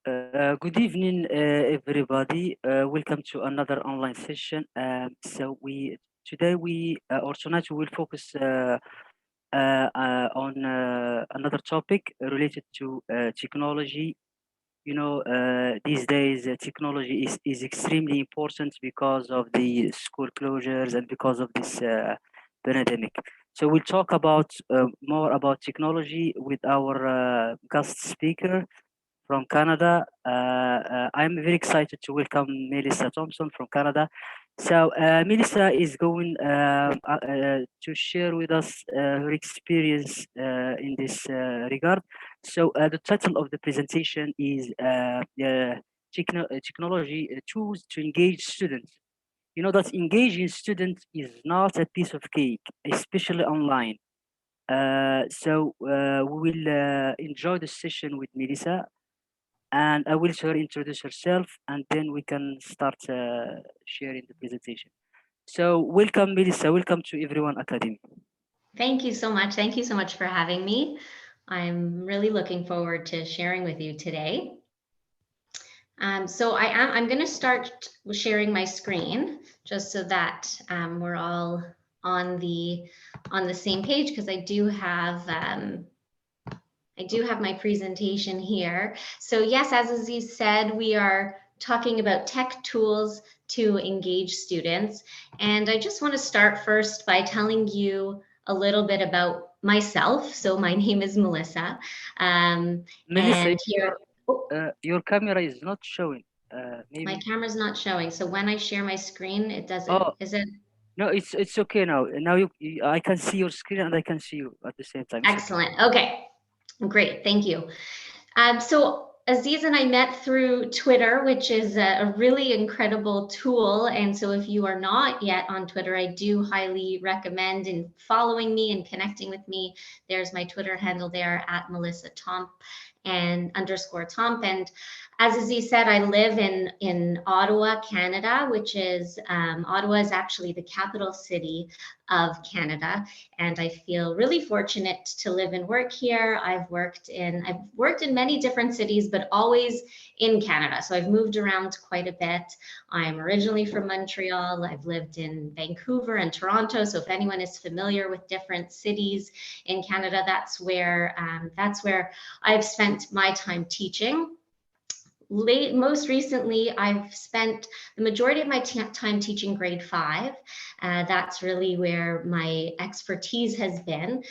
Good evening, everybody. Welcome to another online session. Today or tonight we will focus on another topic related to technology. These days technology is extremely important because of the school closures and because of this pandemic. So we'll talk about more about technology with our guest speaker from Canada. I'm very excited to welcome Melissa Thompson from Canada. So Melissa is going to share with us her experience in this regard. So the title of the presentation is Technology Tools to Engage Students. You know that engaging students is not a piece of cake, especially online. We will enjoy the session with Melissa, and I will her introduce herself, and then we can start sharing the presentation. So welcome, Melissa. Welcome to Everyone Academy. Thank you so much. Thank you so much for having me. I'm really looking forward to sharing with you today. I'm going to start sharing my screen just so that we're all on the same page because I do have my presentation here. So yes, as Aziz said, we are talking about tech tools to engage students. And I just want to start first by telling you a little bit about myself. So my name is Melissa. Melissa, And here, oh, your camera is not showing. my Maybe. camera's not showing. So when I share my screen, it doesn't, Oh is it? no, it's okay now. Now I can see your screen and I can see you at the same time. It's okay. Excellent. Okay, great. Thank you. So Aziz and I met through Twitter, which is a really incredible tool. And so if you are not yet on Twitter, I do highly recommend in following me and connecting with me. There's my Twitter handle there at Melissa Tomp and underscore Tomp. And as Aziz said, I live in Ottawa, Canada, which is Ottawa is actually the capital city of Canada, and I feel really fortunate to live and work here. I've worked in many different cities, but always in Canada. So I've moved around quite a bit. I'm originally from Montreal. I've lived in Vancouver and Toronto. So if anyone is familiar with different cities in Canada, that's where I've spent my time teaching. Most recently, I've spent the majority of my time teaching grade 5. That's really where my expertise has been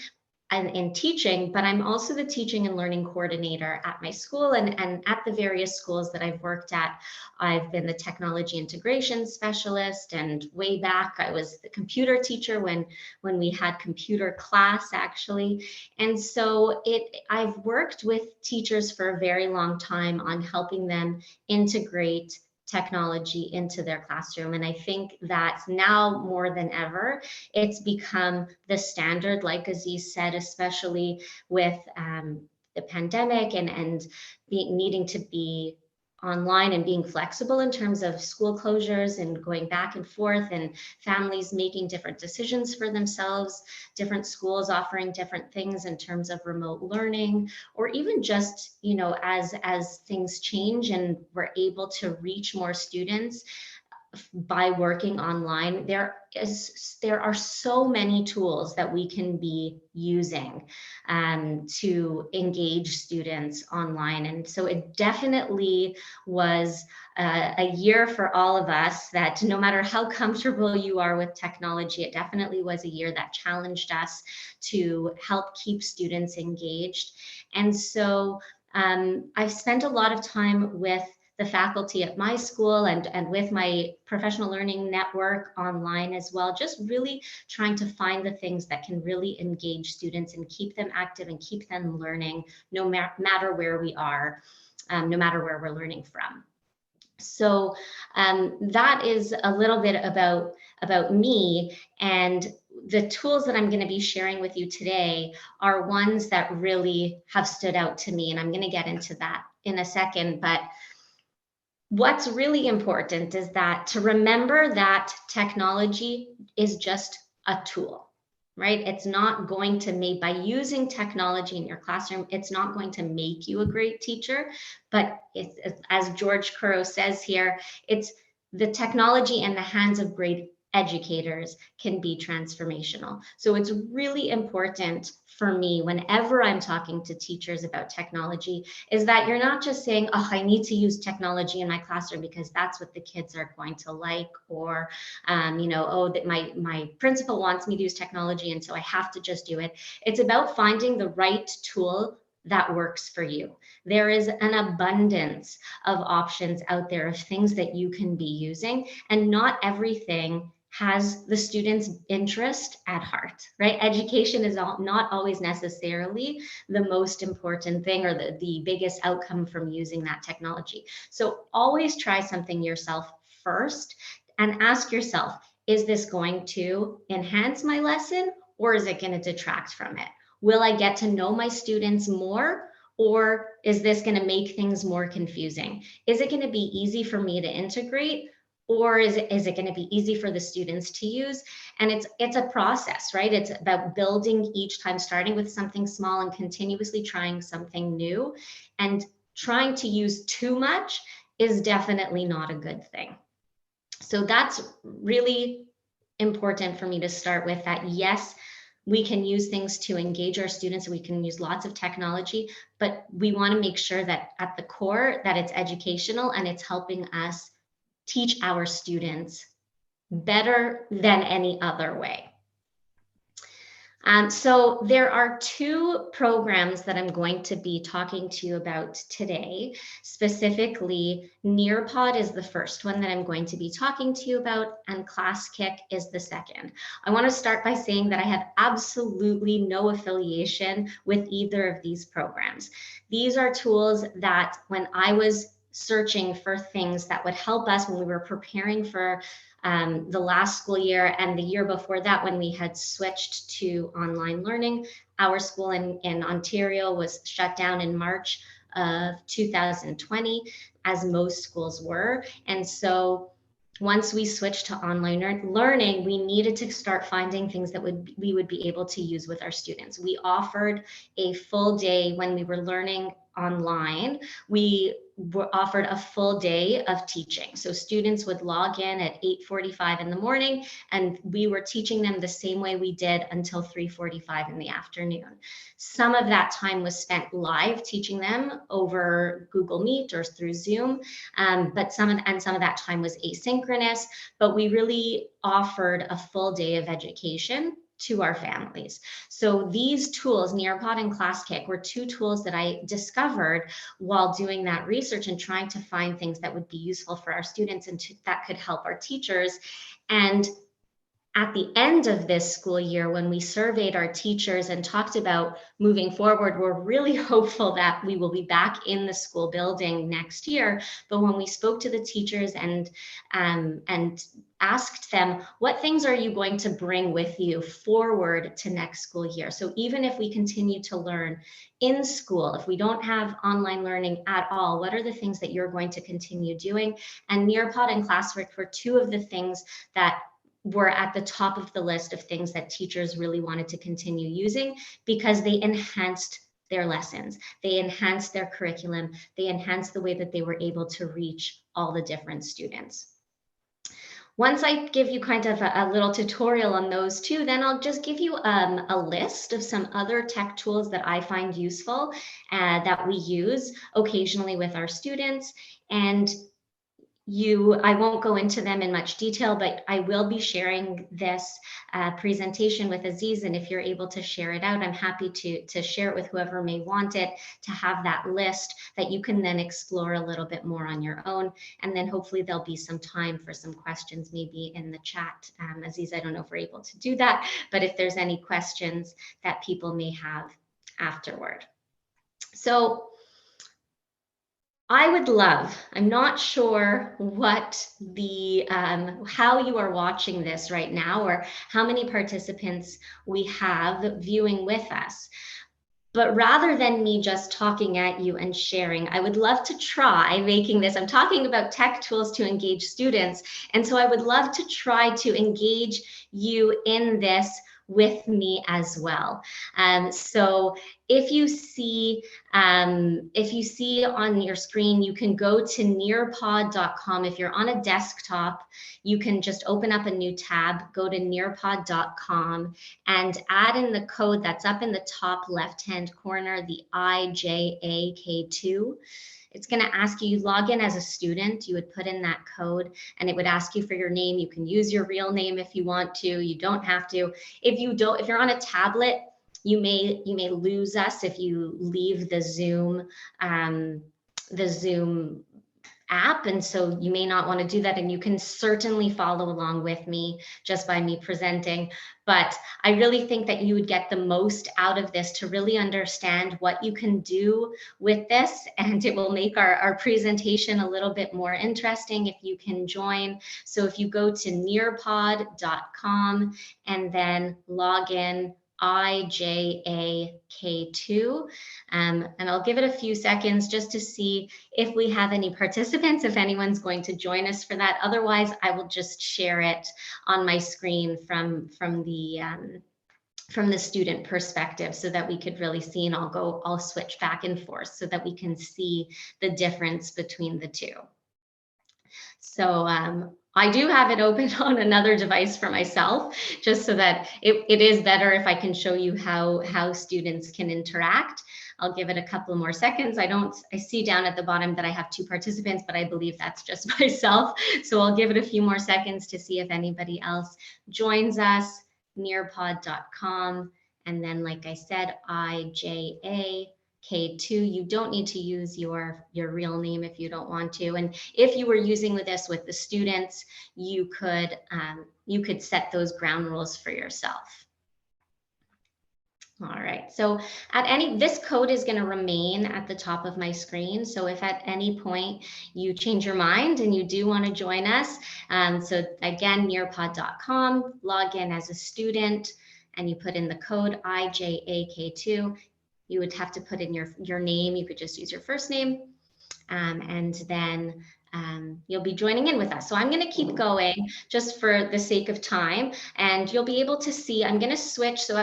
in teaching, but I'm also the teaching and learning coordinator at my school, and at the various schools that I've worked at. I've been the technology integration specialist, and way back I was the computer teacher when we had computer class actually. And so I've worked with teachers for a very long time on helping them integrate technology into their classroom. And I think that now more than ever, it's become the standard, like Aziz said, especially with the pandemic and needing to be online and being flexible in terms of school closures and going back and forth, and families making different decisions for themselves, different schools offering different things in terms of remote learning, or even just, as things change and we're able to reach more students by working online, there are so many tools that we can be using to engage students online. And so it definitely was a year for all of us, that no matter how comfortable you are with technology, it definitely was a year that challenged us to help keep students engaged. And so I've spent a lot of time with the faculty at my school and with my professional learning network online as well, just really trying to find the things that can really engage students and keep them active and keep them learning, no matter where we are, no matter where we're learning from. So that is a little bit about me, and the tools that I'm going to be sharing with you today are ones that really have stood out to me, and I'm going to get into that in a second. But what's really important is that to remember that technology is just a tool, right? It's not going to make, by using technology in your classroom, it's not going to make you a great teacher, but it's, as George Curro says here, it's the technology in the hands of great educators can be transformational. So it's really important for me whenever I'm talking to teachers about technology is that you're not just saying, oh, I need to use technology in my classroom because that's what the kids are going to like, or oh, that my principal wants me to use technology and so I have to just do it. It's about finding the right tool that works for you. There is an abundance of options out there of things that you can be using, and not everything has the student's interest at heart, right? Education is not always necessarily the most important thing or the biggest outcome from using that technology. So always try something yourself first and ask yourself, is this going to enhance my lesson or is it going to detract from it? Will I get to know my students more, or is this going to make things more confusing? Is it going to be easy for me to integrate, or is it going to be easy for the students to use? And it's a process, right? It's about building each time, starting with something small and continuously trying something new. And trying to use too much is definitely not a good thing. So that's really important for me to start with, that yes, we can use things to engage our students. We can use lots of technology, but we want to make sure that at the core that it's educational and it's helping us teach our students better than any other way. So there are two programs that I'm going to be talking to you about today. Specifically, Nearpod is the first one that I'm going to be talking to you about, and ClassKick is the second. I want to start by saying that I have absolutely no affiliation with either of these programs. These are tools that when I was searching for things that would help us when we were preparing for the last school year and the year before that when we had switched to online learning. Our school in Ontario was shut down in March of 2020, as most schools were. And so once we switched to online learning, we needed to start finding things that we would be able to use with our students. We offered a full day when we were learning online. We were offered a full day of teaching. So students would log in at 8:45 in the morning, and we were teaching them the same way we did until 3:45 in the afternoon. Some of that time was spent live teaching them over Google Meet or through Zoom, but some of that time was asynchronous, but we really offered a full day of education to our families. So these tools, Nearpod and ClassKick, were two tools that I discovered while doing that research and trying to find things that would be useful for our students and that could help our teachers. And at the end of this school year, when we surveyed our teachers and talked about moving forward, we're really hopeful that we will be back in the school building next year. But when we spoke to the teachers and asked them, what things are you going to bring with you forward to next school year? So even if we continue to learn in school, if we don't have online learning at all, what are the things that you're going to continue doing? And Nearpod and ClassWork were two of the things that were at the top of the list of things that teachers really wanted to continue using because they enhanced their lessons, they enhanced their curriculum, they enhanced the way that they were able to reach all the different students. Once I give you kind of a little tutorial on those two, then I'll just give you a list of some other tech tools that I find useful that we use occasionally with our students. And I won't go into them in much detail, but I will be sharing this presentation with Aziz, and if you're able to share it out, I'm happy to share it with whoever may want it, to have that list that you can then explore a little bit more on your own, and then hopefully there'll be some time for some questions maybe in the chat. Aziz, I don't know if we're able to do that, but if there's any questions that people may have afterward. So I would love, I'm not sure what how you are watching this right now or how many participants we have viewing with us. But rather than me just talking at you and sharing, I would love to try making this. I'm talking about tech tools to engage students. And so I would love to try to engage you in this with me as well. So if you see on your screen, you can go to nearpod.com. If you're on a desktop, you can just open up a new tab, go to nearpod.com, and add in the code that's up in the top left-hand corner, the IJAK2. It's going to ask you, log in as a student, you would put in that code, and it would ask you for your name. You can use your real name if you want to. You don't have to. If you're on a tablet, you may lose us if you leave the Zoom app, and so you may not want to do that, and you can certainly follow along with me just by me presenting. But I really think that you would get the most out of this to really understand what you can do with this, and it will make our presentation a little bit more interesting if you can join. So if you go to nearpod.com and then log in IJAK2, and I'll give it a few seconds just to see if we have any participants, if anyone's going to join us for that. Otherwise, I will just share it on my screen from the student perspective so that we could really see, and I'll switch back and forth so that we can see the difference between the two. So I do have it open on another device for myself, just so that it is better if I can show you how students can interact. I'll give it a couple more seconds. I see down at the bottom that I have 2 participants, but I believe that's just myself. So I'll give it a few more seconds to see if anybody else joins us. Nearpod.com, and then, like I said, IJAK2. You don't need to use your real name if you don't want to. And if you were using this with the students, you could set those ground rules for yourself. All right, so this code is going to remain at the top of my screen. So if at any point you change your mind and you do want to join us, so again, nearpod.com, log in as a student, and you put in the code IJAK2. You would have to put in your name. You could just use your first name, and then you'll be joining in with us. So I'm going to keep going just for the sake of time, and you'll be able to see, I'm going to switch. So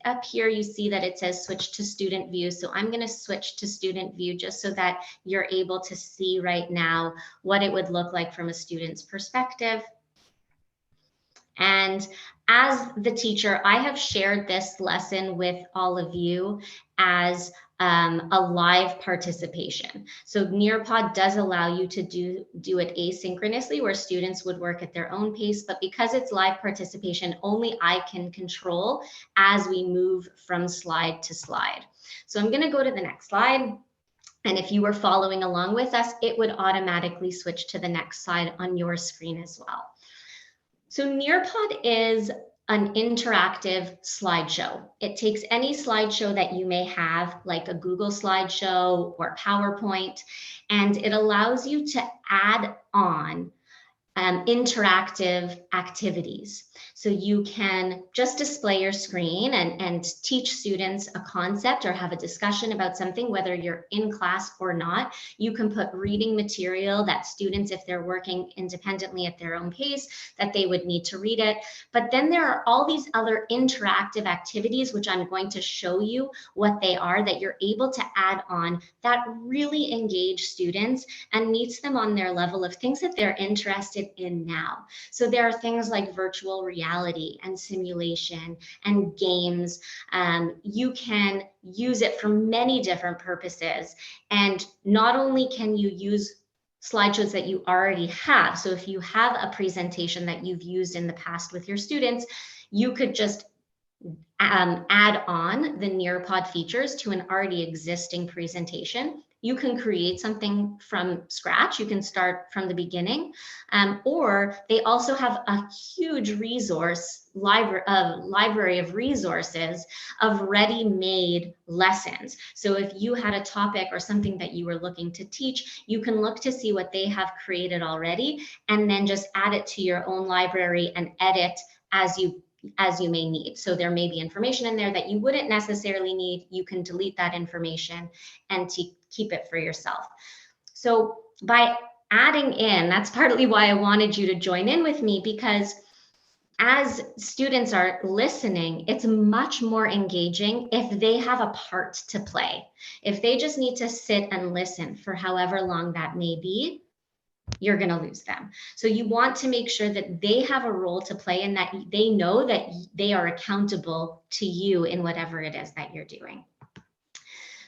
up here, you see that it says switch to student view. So I'm going to switch to student view just so that you're able to see right now what it would look like from a student's perspective. And as the teacher, I have shared this lesson with all of you as a live participation. So Nearpod does allow you to do it asynchronously, where students would work at their own pace, but because it's live participation, only I can control as we move from slide to slide. So I'm going to go to the next slide. And if you were following along with us, it would automatically switch to the next slide on your screen as well. So Nearpod is an interactive slideshow. It takes any slideshow that you may have, like a Google slideshow or PowerPoint, and it allows you to add on interactive activities. So you can just display your screen and teach students a concept or have a discussion about something, whether you're in class or not. You can put reading material that students, if they're working independently at their own pace, that they would need to read it. But then there are all these other interactive activities, which I'm going to show you what they are, that you're able to add on that really engage students and meets them on their level of things that they're interested in now. So there are things like virtual reality and simulation and games. You can use it for many different purposes. And not only can you use slideshows that you already have, so if you have a presentation that you've used in the past with your students, you could just add on the Nearpod features to an already existing presentation. You can create something from scratch. You can start from the beginning, or they also have a huge library of resources of ready-made lessons. So if you had a topic or something that you were looking to teach, you can look to see what they have created already, and then just add it to your own library and edit as you may need. So there may be information in there that you wouldn't necessarily need. You can delete that information and keep it for yourself. So by adding in, that's partly why I wanted you to join in with me, because as students are listening, it's much more engaging if they have a part to play. If they just need to sit and listen for however long that may be, you're going to lose them. So you want to make sure that they have a role to play and that they know that they are accountable to you in whatever it is that you're doing.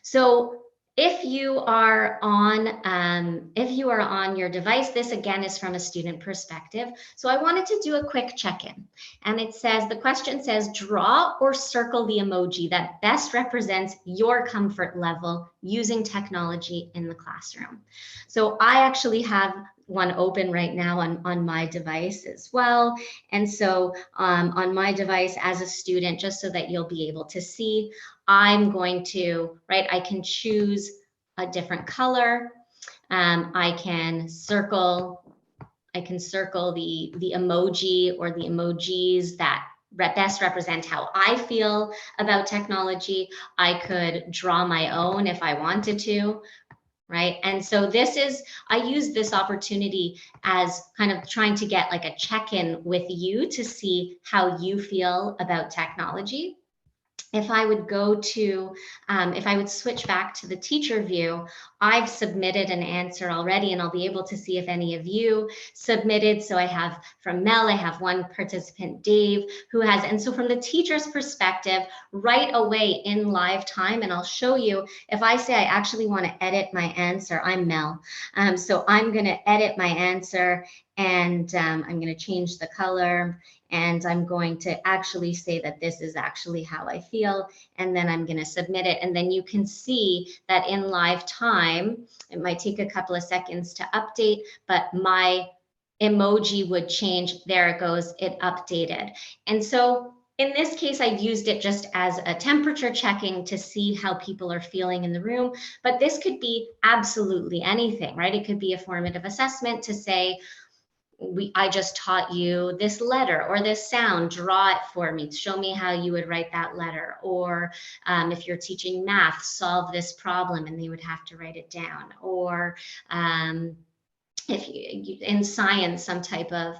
So if you are on your device, this again is from a student perspective. So I wanted to do a quick check-in, and it says, the question says, draw or circle the emoji that best represents your comfort level using technology in the classroom. So I actually have one open right now on my device as well. And so on my device as a student, just so that you'll be able to see, I'm going to, right, I can choose a different color. I can circle the emoji or the emojis that best represent how I feel about technology. I could draw my own if I wanted to, right? And so I use this opportunity as kind of trying to get like a check-in with you to see how you feel about technology. If I would if I would switch back to the teacher view, I've submitted an answer already, and I'll be able to see if any of you submitted. So I have from Mel, I have one participant, Dave, who has, and so from the teacher's perspective, right away in live time, and I'll show you, if I say I actually want to edit my answer, I'm Mel. So I'm going to edit my answer, and I'm going to change the color. And I'm going to actually say that this is actually how I feel, and then I'm going to submit it. And then you can see that in live time, it might take a couple of seconds to update, but my emoji would change. There it goes, it updated. And so in this case, I used it just as a temperature checking to see how people are feeling in the room, but this could be absolutely anything, right? It could be a formative assessment to say, I just taught you this letter or this sound, draw it for me, show me how you would write that letter. Or if you're teaching math, solve this problem, and they would have to write it down. Or if you in science, some type of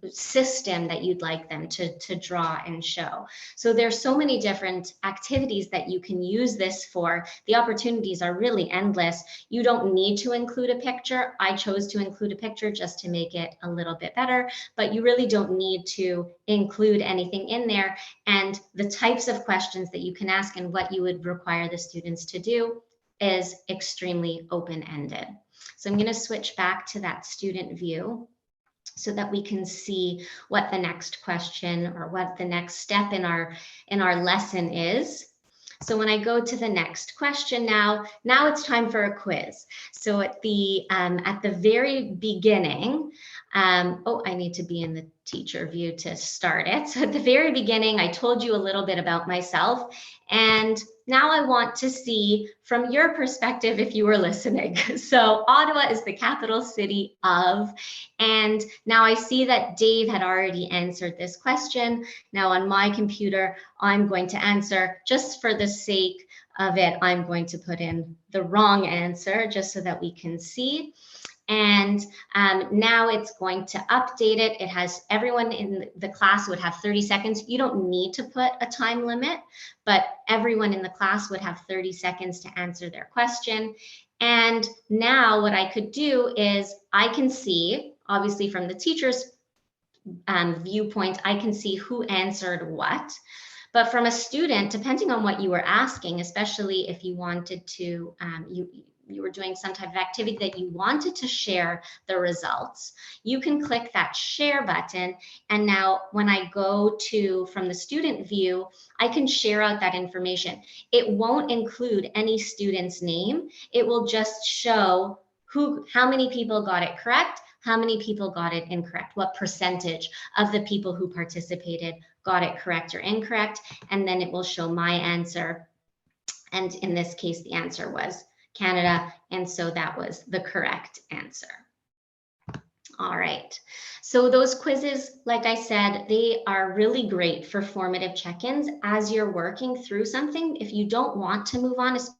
system that you'd like them to draw and show. So there's so many different activities that you can use this for. The opportunities are really endless. You don't need to include a picture. I chose to include a picture just to make it a little bit better, but you really don't need to include anything in there. And the types of questions that you can ask and what you would require the students to do is extremely open-ended. So I'm going to switch back to that student view so that we can see what the next question or what the next step in our lesson is. So when I go to the next question now it's time for a quiz. So at the very beginning, I need to be in the teacher view to start it. So at the very beginning, I told you a little bit about myself, and now I want to see from your perspective if you were listening. So Ottawa is the capital city of, and now I see that Dave had already answered this question. Now on my computer, I'm going to answer, just for the sake of it, I'm going to put in the wrong answer just so that we can see. And now it's going to update it. It has everyone in the class would have 30 seconds. You don't need to put a time limit, but everyone in the class would have 30 seconds to answer their question. And now what I could do is I can see, obviously from the teacher's viewpoint, I can see who answered what. But from a student, depending on what you were asking, especially if you wanted to, you were doing some type of activity that you wanted to share the results, you can click that share button. And now when I go to, from the student view, I can share out that information. It won't include any student's name. It will just show how many people got it correct, how many people got it incorrect, what percentage of the people who participated got it correct or incorrect, and then it will show my answer. And in this case, the answer was Canada, and so that was the correct answer. All right, so those quizzes, like I said, they are really great for formative check-ins as you're working through something. If you don't want to move on, especially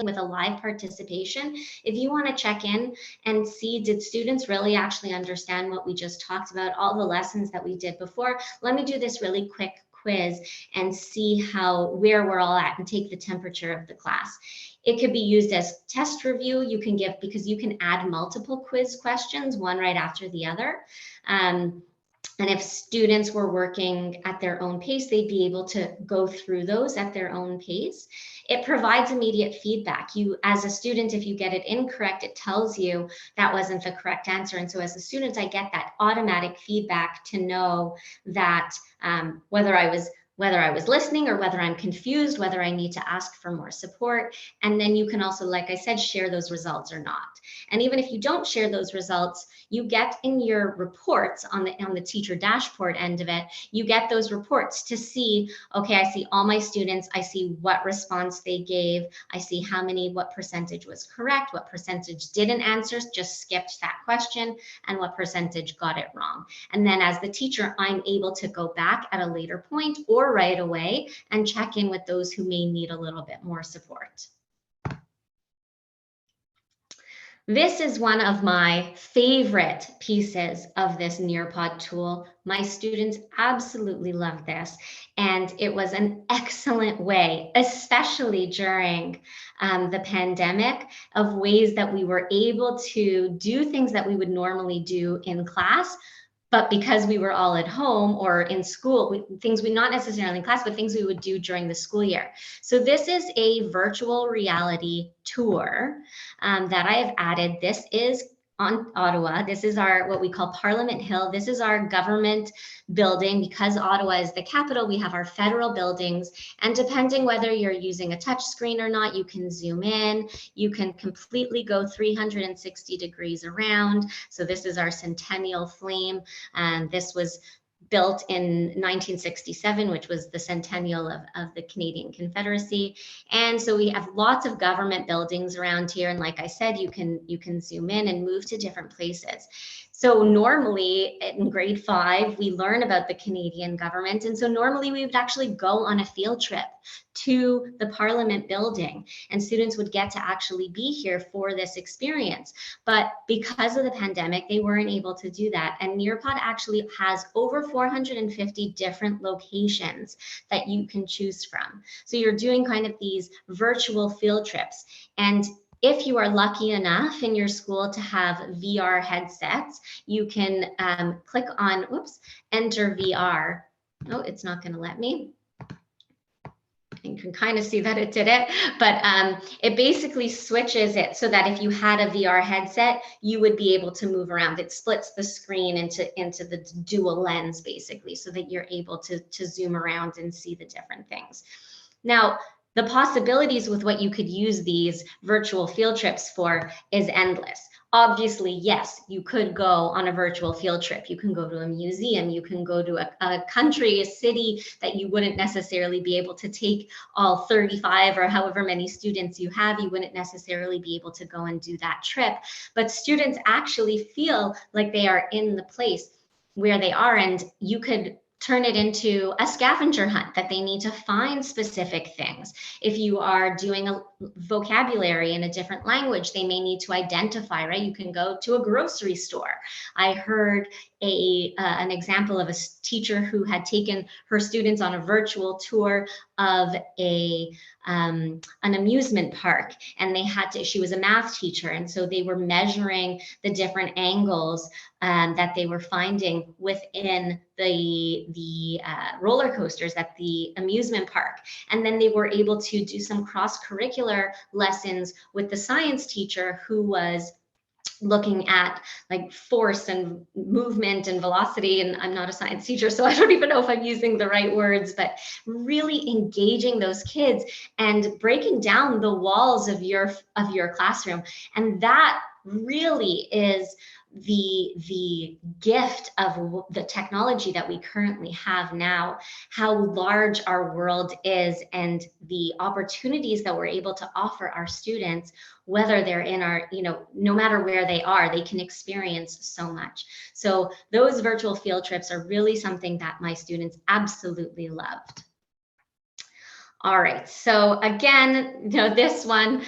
with a live participation, if you want to check in and see, did students really actually understand what we just talked about, all the lessons that we did before? Let me do this really quick quiz and see where we're all at and take the temperature of the class. It could be used as test review. You can give, because you can add multiple quiz questions, one right after the other. And if students were working at their own pace, they'd be able to go through those at their own pace. It provides immediate feedback. You, as a student, if you get it incorrect, it tells you that wasn't the correct answer. And so as a student, I get that automatic feedback to know that whether I was listening or whether I'm confused, whether I need to ask for more support. And then you can also, like I said, share those results or not. And even if you don't share those results, you get in your reports on the teacher dashboard end of it, you get those reports to see, okay, I see all my students, I see what response they gave, I see what percentage was correct, what percentage didn't answer, just skipped that question, and what percentage got it wrong. And then as the teacher, I'm able to go back at a later point or right away and check in with those who may need a little bit more support. This is one of my favorite pieces of this Nearpod tool. My students absolutely love this, and it was an excellent way, especially during the pandemic, of ways that we were able to do things that we would normally do in class. But because we were all at home or in school, things we not necessarily in class, but things we would do during the school year. So this is a virtual reality tour that I have added. This is on Ottawa. This is our, what we call Parliament Hill. This is our government building. Because Ottawa is the capital, we have our federal buildings. And depending whether you're using a touch screen or not, you can zoom in, you can completely go 360 degrees around. So this is our Centennial Flame. And this was built in 1967, which was the centennial of the Canadian Confederacy. And so we have lots of government buildings around here. And like I said, you can zoom in and move to different places. So normally in grade 5, we learn about the Canadian government. And so normally we would actually go on a field trip to the Parliament building, and students would get to actually be here for this experience. But because of the pandemic, they weren't able to do that. And Nearpod actually has over 450 different locations that you can choose from. So you're doing kind of these virtual field trips. And if you are lucky enough in your school to have VR headsets, you can click on, enter VR. Oh, it's not going to let me. You can kind of see that it did it, but it basically switches it so that if you had a VR headset, you would be able to move around. It splits the screen into the dual lens, basically, so that you're able to zoom around and see the different things. Now, the possibilities with what you could use these virtual field trips for is endless. Obviously, yes, you could go on a virtual field trip. You can go to a museum, you can go to a country, a city that you wouldn't necessarily be able to take all 35 or however many students you have. You wouldn't necessarily be able to go and do that trip. But students actually feel like they are in the place where they are, and you could turn it into a scavenger hunt that they need to find specific things. If you are doing a vocabulary in a different language, they may need to identify, right? You can go to a grocery store. I heard an example of a teacher who had taken her students on a virtual tour of an amusement park, and she was a math teacher, and so they were measuring the different angles that they were finding within the roller coasters at the amusement park. And then they were able to do some cross-curricular lessons with the science teacher who was looking at like force and movement and velocity. And I'm not a science teacher, so I don't even know if I'm using the right words, but really engaging those kids and breaking down the walls of your classroom. And that really is the gift of the technology that we currently have now, how large our world is, and the opportunities that we're able to offer our students, whether they're in our, no matter where they are, they can experience so much. So those virtual field trips are really something that my students absolutely loved. All right, so again, this one,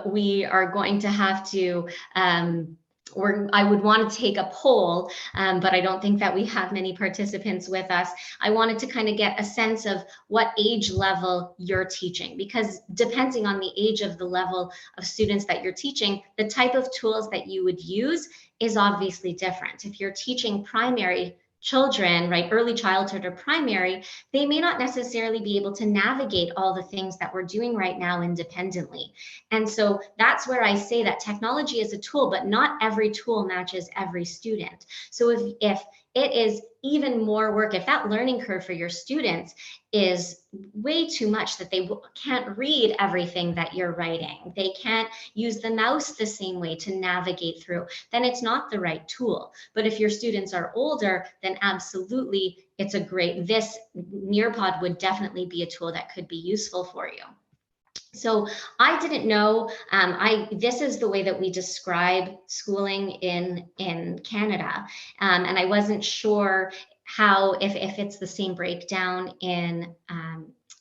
we are going to have to, I would want to take a poll, but I don't think that we have many participants with us. I wanted to kind of get a sense of what age level you're teaching, because depending on the age of the level of students that you're teaching, the type of tools that you would use is obviously different. If you're teaching primary children, right, early childhood or primary, they may not necessarily be able to navigate all the things that we're doing right now independently. And so that's where I say that technology is a tool, but not every tool matches every student. So if it is even more work, if that learning curve for your students is way too much, that they can't read everything that you're writing, they can't use the mouse the same way to navigate through, then it's not the right tool. But if your students are older, then absolutely it's a great, this Nearpod would definitely be a tool that could be useful for you. So I didn't know, this is the way that we describe schooling in Canada. And I wasn't sure how, if it's the same breakdown in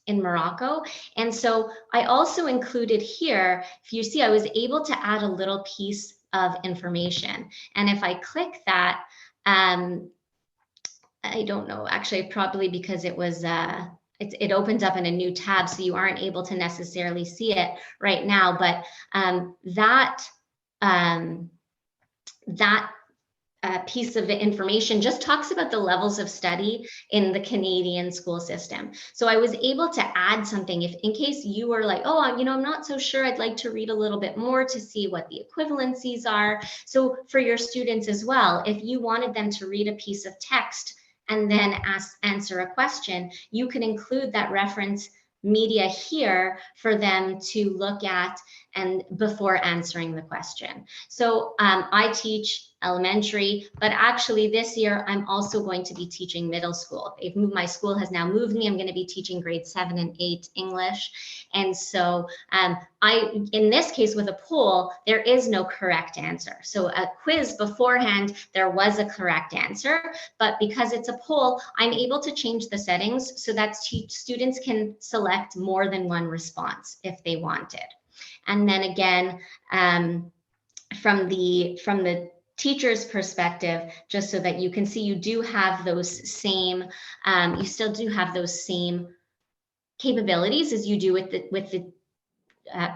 Morocco. And so I also included here, if you see, I was able to add a little piece of information. And if I click that, I don't know, actually, probably because it was, it opens up in a new tab, so you aren't able to necessarily see it right now. But that piece of information just talks about the levels of study in the Canadian school system. So I was able to add something, if in case you were like, oh, I'm not so sure, I'd like to read a little bit more to see what the equivalencies are. So for your students as well, if you wanted them to read a piece of text and then answer a question, you can include that reference media here for them to look at and before answering the question. So I teach elementary, but actually this year I'm also going to be teaching middle school. My school has now moved me. I'm going to be teaching grade 7 and 8 English. And so in this case with a poll, there is no correct answer. So a quiz beforehand, there was a correct answer, but because it's a poll, I'm able to change the settings so that students can select more than one response if they wanted. And then again, from the teacher's perspective, just so that you can see, you do have those same, you still do have those same capabilities as you do with the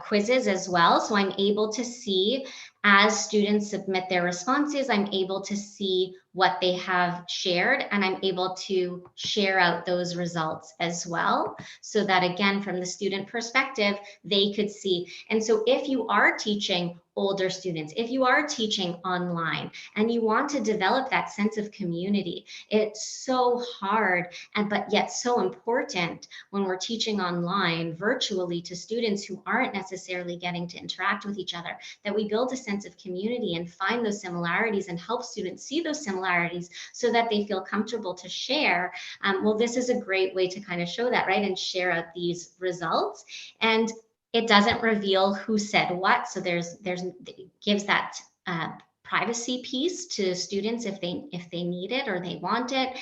quizzes as well. So I'm able to see, as students submit their responses, I'm able to see what they have shared, and I'm able to share out those results as well, so that again, from the student perspective, they could see. And so if you are teaching older students, if you are teaching online and you want to develop that sense of community, it's so hard, but yet so important when we're teaching online virtually to students who aren't necessarily getting to interact with each other, that we build a sense of community and find those similarities and help students see those similarities so that they feel comfortable to share. Well, this is a great way to kind of show that, right, and share out these results. And it doesn't reveal who said what, so it gives that privacy piece to students if they need it or they want it,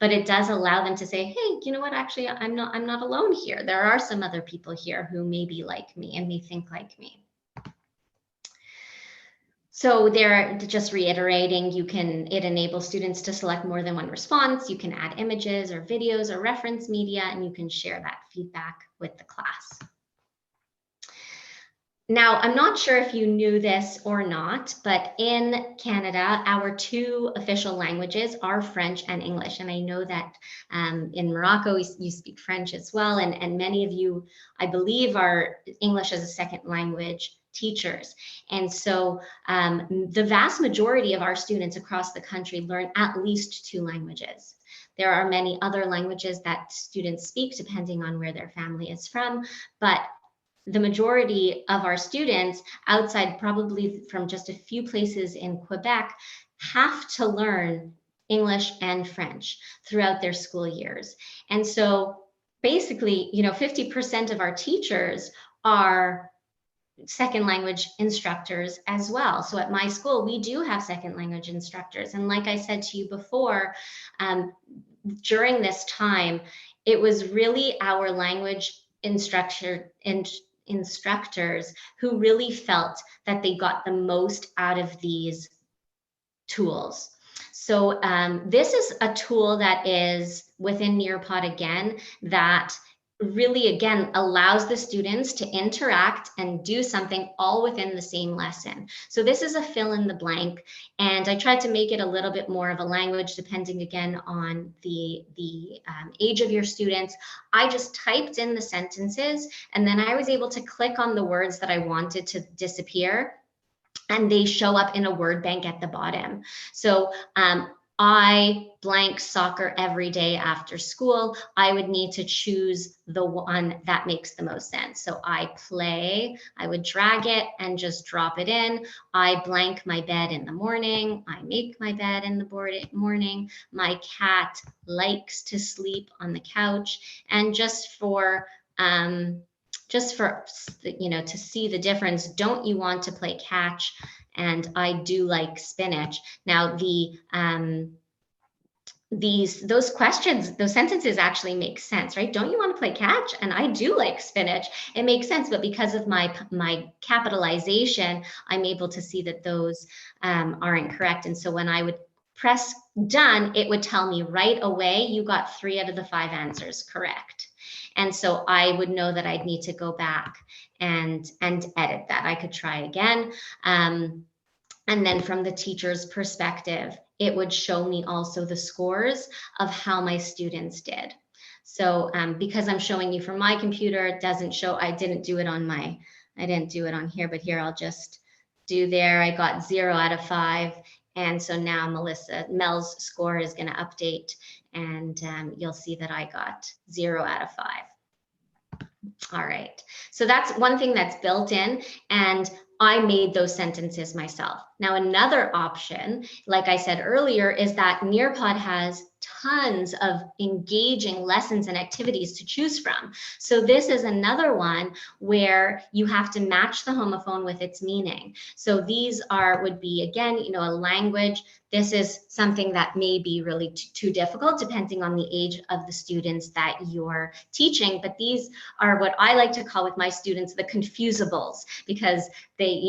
but it does allow them to say, hey, you know what, actually I'm not alone here. There are some other people here who may be like me and may think like me. So they're just reiterating, it enables students to select more than one response. You can add images or videos or reference media, and you can share that feedback with the class. Now, I'm not sure if you knew this or not, but in Canada, our two official languages are French and English. And I know that in Morocco, you speak French as well. And many of you, I believe, are English as a second language teachers. And so the vast majority of our students across the country learn at least two languages. There are many other languages that students speak depending on where their family is from, but the majority of our students, outside probably from just a few places in Quebec, have to learn English and French throughout their school years. And so basically, 50% of our teachers are second language instructors as well. So at my school, we do have second language instructors. And like I said to you before, during this time, it was really our language instructors who really felt that they got the most out of these tools. So this is a tool that is within Nearpod again, that really again allows the students to interact and do something all within the same lesson. So this is a fill in the blank, and I tried to make it a little bit more of a language depending again on the age of your students. I just typed in the sentences, and then I was able to click on the words that I wanted to disappear, and they show up in a word bank at the bottom. So I blank soccer every day after school. I would need to choose the one that makes the most sense. So I play, I would drag it and just drop it in. I blank my bed in the morning. I make my bed in the morning. My cat likes to sleep on the couch. And just for to see the difference, don't you want to play catch? And I do like spinach. Now those questions, those sentences actually make sense, right? Don't you want to play catch? And I do like spinach. It makes sense, but because of my capitalization, I'm able to see that those are incorrect. And so when I would press done, it would tell me right away, you got 3 out of the 5 answers correct. And so I would know that I'd need to go back and edit that. I could try again. And then from the teacher's perspective, it would show me also the scores of how my students did. So because I'm showing you from my computer, it doesn't show, I didn't do it on here, but here I'll just do there. I got 0 out of 5. And so now Mel's score is going to update, and you'll see that I got 0 out of 5. All right, so that's one thing that's built in, and I made those sentences myself. Now, another option, like I said earlier, is that Nearpod has tons of engaging lessons and activities to choose from. So this is another one where you have to match the homophone with its meaning. So these would be, again, a language. This is something that may be really too difficult depending on the age of the students that you're teaching. But these are what I like to call with my students the confusables, because they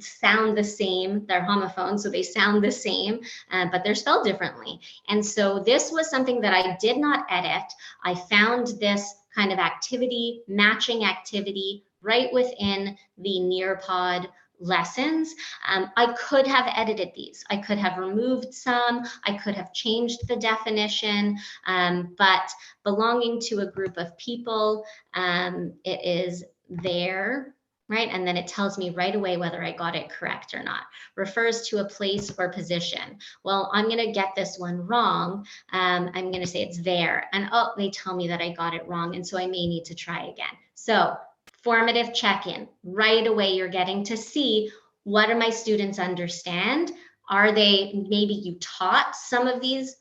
sound the same. They're homophones, so they sound the same, but they're spelled differently. And so this was something that I did not edit. I found this kind of activity, matching activity, right within the Nearpod lessons. I could have edited these. I could have removed some. I could have changed the definition, but belonging to a group of people, it is there, right? And then it tells me right away whether I got it correct or not. Refers to a place or position. Well, I'm going to get this one wrong. I'm going to say it's there. And oh, they tell me that I got it wrong. And so I may need to try again. So formative check-in. Right away, you're getting to see, what do my students understand? Are they, maybe you taught some of these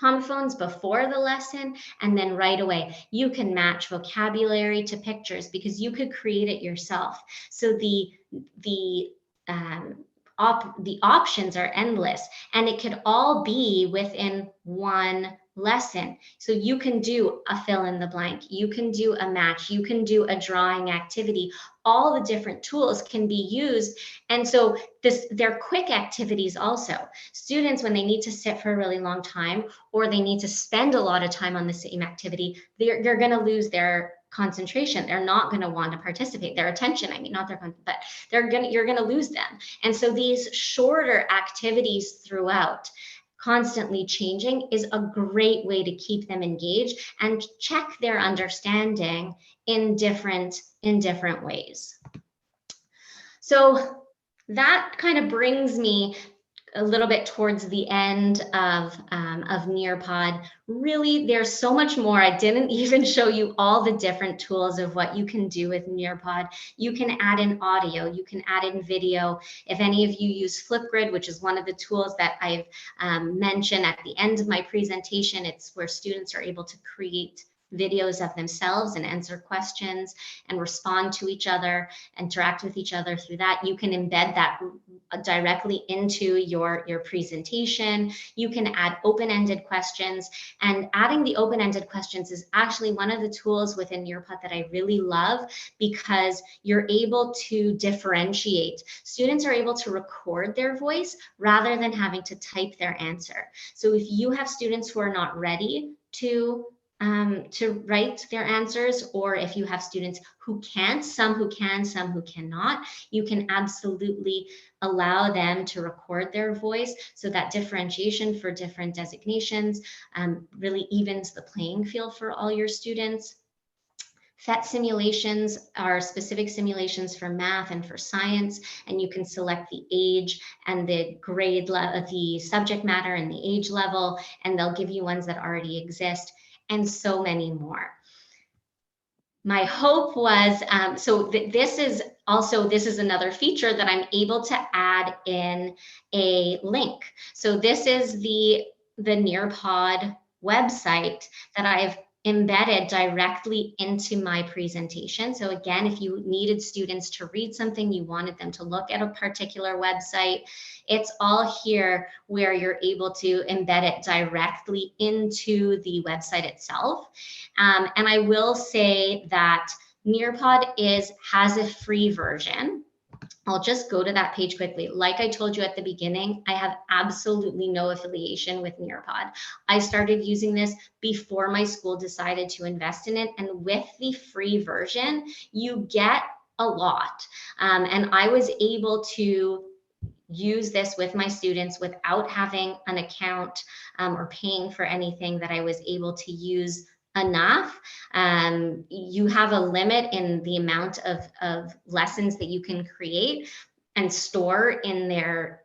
homophones before the lesson, and then right away you can match vocabulary to pictures because you could create it yourself. So the options are endless, and it could all be within one lesson. So you can do a fill in the blank, you can do a match, you can do a drawing activity. All the different tools can be used. And so they're quick activities also. Students, when they need to sit for a really long time, or they need to spend a lot of time on the same activity, they're going to lose their concentration. They're not going to want to participate. Their attention, not their, but you're going to lose them. And so these shorter activities throughout, constantly changing, is a great way to keep them engaged and check their understanding in different ways. So that kind of brings me a little bit towards the end of Nearpod. Really, there's so much more. I didn't even show you all the different tools of what you can do with Nearpod. You can add in audio, you can add in video. If any of you use Flipgrid, which is one of the tools that I've mentioned at the end of my presentation, it's where students are able to create videos of themselves and answer questions and respond to each other, interact with each other through that. You can embed that directly into your presentation. You can add open-ended questions, and adding the open-ended questions is actually one of the tools within Nearpod that I really love, because you're able to differentiate. Students are able to record their voice rather than having to type their answer. So if you have students who are not ready to write their answers, or if you have students who can't, some who can, some who cannot, you can absolutely allow them to record their voice, so that differentiation for different designations really evens the playing field for all your students. PhET simulations are specific simulations for math and for science, and you can select the age and the grade level, the subject matter and the age level, and they'll give you ones that already exist, and so many more. My hope was, this is another feature that I'm able to add in a link. So this is the Nearpod website that I've embedded directly into my presentation. So again, if you needed students to read something, you wanted them to look at a particular website, it's all here where you're able to embed it directly into the website itself. And I will say that Nearpod has a free version. I'll just go to that page quickly. Like I told you at the beginning, I have absolutely no affiliation with Nearpod. I started using this before my school decided to invest in it. And with the free version, you get a lot. And I was able to use this with my students without having an account or paying for anything, that I was able to use enough. You have a limit in the amount of lessons that you can create and store in their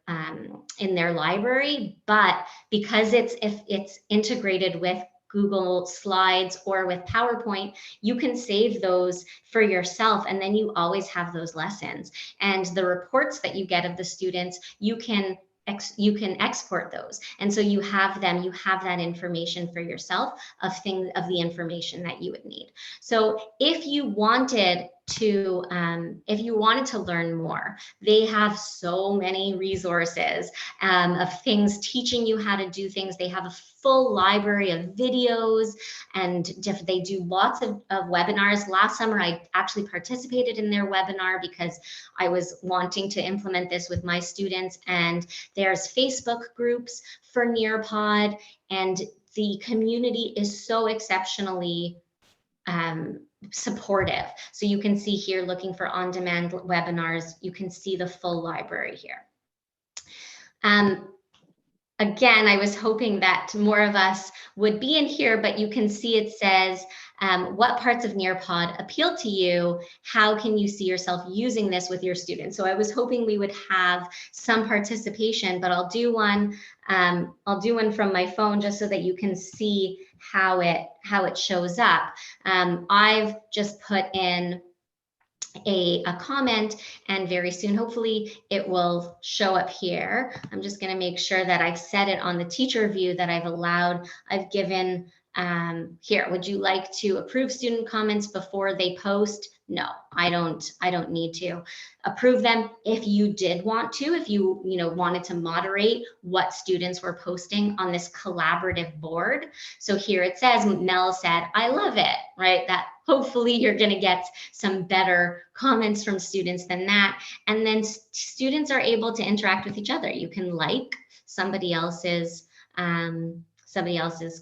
library, but because it's integrated with Google Slides or with PowerPoint, you can save those for yourself, and then you always have those lessons. And the reports that you get of the students, you can export those, and so you have that information for yourself of the information that you would need. So if you wanted to learn more, they have so many resources of things teaching you how to do things. They have a full library of videos, and they do lots of webinars. Last summer, I actually participated in their webinar because I was wanting to implement this with my students. And there's Facebook groups for Nearpod, and the community is so exceptionally supportive. So you can see here, looking for on-demand webinars, you can see the full library here. Again, I was hoping that more of us would be in here, but you can see it says, what parts of Nearpod appeal to you? How can you see yourself using this with your students? So I was hoping we would have some participation, but I'll do one from my phone just so that you can see how it shows up. I've just put in a comment, and very soon, hopefully, it will show up here. I'm just going to make sure that I've set it on the teacher view, that I've given here. Would you like to approve student comments before they post? No, I don't need to approve them. If you did want to, if you wanted to moderate what students were posting on this collaborative board. So here it says, Mel said, I love it, right? That hopefully you're going to get some better comments from students than that. And then students are able to interact with each other. You can like somebody else's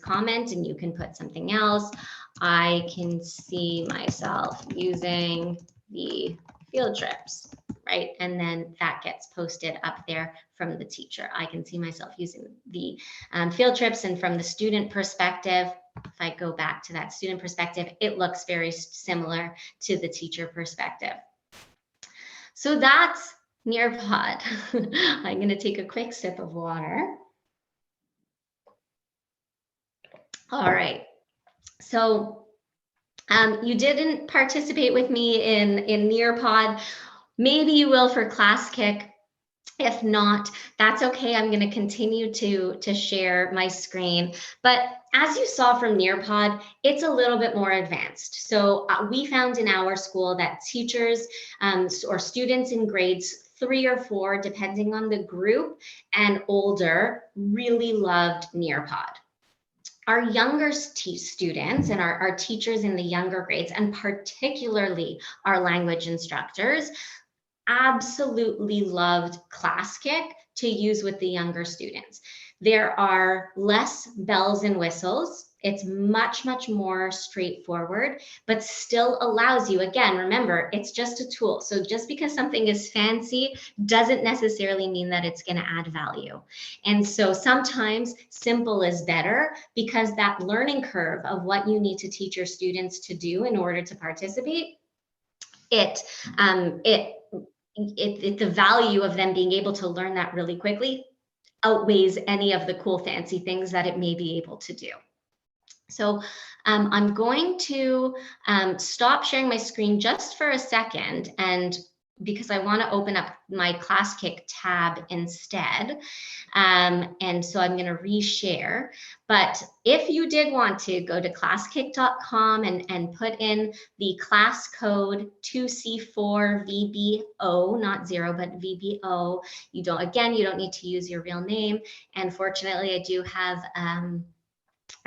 comment, and you can put something else. I can see myself using the field trips, right? And then that gets posted up there from the teacher. I can see myself using the field trips, and from the student perspective, if I go back to that student perspective, it looks very similar to the teacher perspective. So that's Nearpod. I'm going to take a quick sip of water. All right. So you didn't participate with me in Nearpod. Maybe you will for Class Kick. If not, that's okay. I'm going to continue to share my screen. But as you saw from Nearpod, it's a little bit more advanced. So we found in our school that teachers or students in grades 3 or 4, depending on the group, and older, really loved Nearpod. Our younger students and our teachers in the younger grades, and particularly our language instructors, absolutely loved ClassKick to use with the younger students. There are less bells and whistles. It's much, much more straightforward, but still allows you, again, remember, it's just a tool. So just because something is fancy doesn't necessarily mean that it's going to add value. And so sometimes simple is better, because that learning curve of what you need to teach your students to do in order to participate, the value of them being able to learn that really quickly outweighs any of the cool fancy things that it may be able to do. So I'm going to stop sharing my screen just for a second, and because I want to open up my ClassKick tab instead. And so I'm going to reshare. But if you did want to go to classkick.com and put in the class code 2C4VBO, not 0, but VBO, you don't need to use your real name. And fortunately, I do have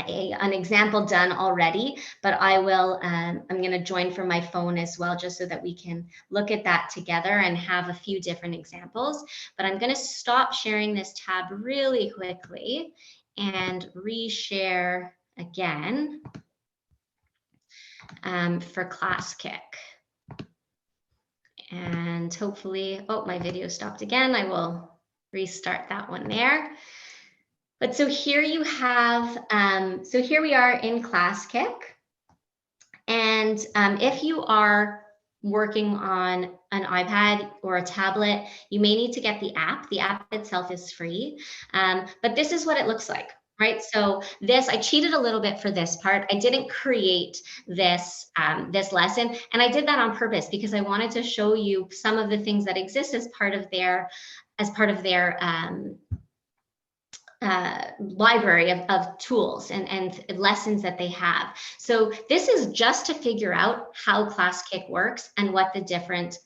an example done already, but I will, I'm going to join from my phone as well, just so that we can look at that together and have a few different examples. But I'm going to stop sharing this tab really quickly and reshare again for ClassKick. And hopefully, oh, my video stopped again. I will restart that one there. But so here you have, so here we are in ClassKick. And if you are working on an iPad or a tablet, you may need to get the app. The app itself is free, but this is what it looks like, right? So this, I cheated a little bit for this part. I didn't create this, this lesson, and I did that on purpose because I wanted to show you some of the things that exist as part of their library of tools and lessons that they have. So this is just to figure out how ClassKick works and what the different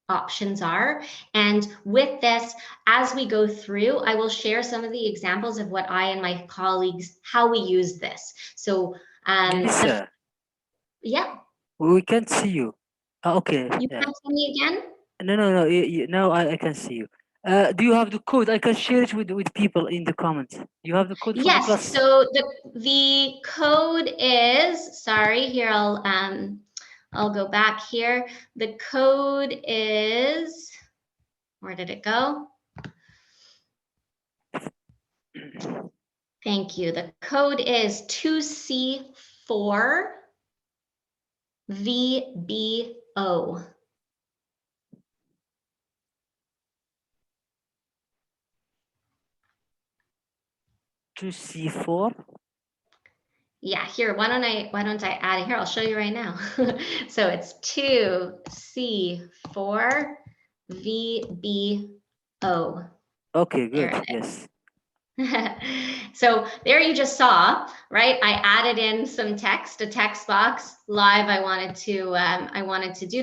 options are. And with this, as we go through, I will share some of the examples of what I and my colleagues, how we use this. So Melissa, yeah. we can't see you. Okay. You Yeah. can't see me again? No. Now I can see you. Do you have the code? I can share it with people in the comments. You have the code for the Yes. class? So the code is, sorry, here I'll go back here. The code is, where did it go? Thank you. The code is 2C4VBO. To C4. Yeah, here, why don't I add it here? I'll show you right now. So it's 2C4VBO. Okay, There good. it is. Yes. So there you just saw, right? I added in some text, a text box live. I wanted to do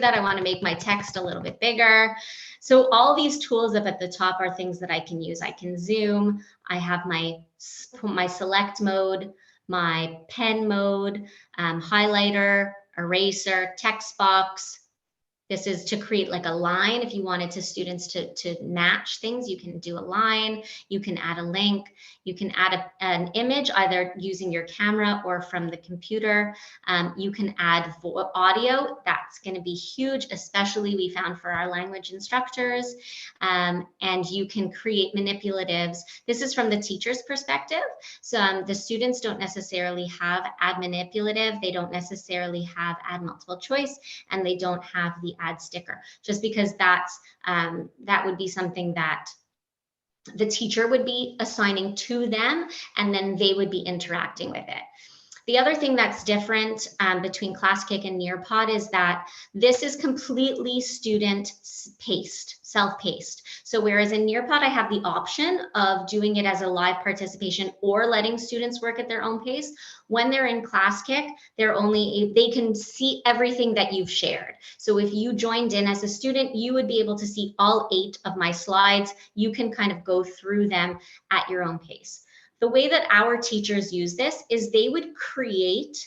that. I want to make my text a little bit bigger. So all these tools up at the top are things that I can use. I can zoom. I have my select mode, my pen mode, highlighter, eraser, text box. This is to create like a line. If you wanted students to match things, you can do a line, you can add a link, you can add an image either using your camera or from the computer. You can add audio. That's going to be huge, especially we found for our language instructors. And you can create manipulatives. This is from the teacher's perspective. So the students don't necessarily have add manipulative. They don't necessarily have add multiple choice, and they don't have the add sticker, just because that's that would be something that the teacher would be assigning to them, and then they would be interacting with it. The other thing that's different between ClassKick and Nearpod is that this is completely student-paced, self-paced. So whereas in Nearpod, I have the option of doing it as a live participation or letting students work at their own pace. When they're in ClassKick, they can see everything that you've shared. So if you joined in as a student, you would be able to see all 8 of my slides. You can kind of go through them at your own pace. The way that our teachers use this is they would create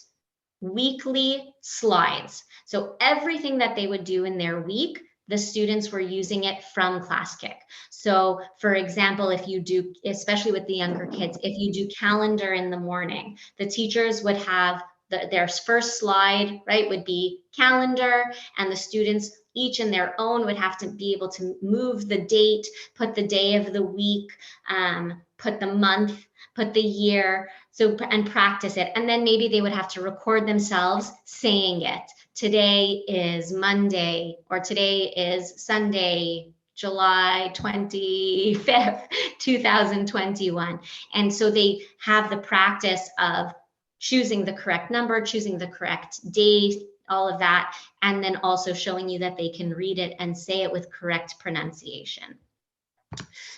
weekly slides. So everything that they would do in their week, the students were using it from ClassKick. So for example, if you do, especially with the younger kids, if you do calendar in the morning, the teachers would have their first slide, right, would be calendar, and the students each in their own would have to be able to move the date, put the day of the week, put the month, put the year, and practice it. And then maybe they would have to record themselves saying it. Today is Monday, or today is Sunday, July 25th, 2021. And so they have the practice of choosing the correct number, choosing the correct date, all of that, and then also showing you that they can read it and say it with correct pronunciation.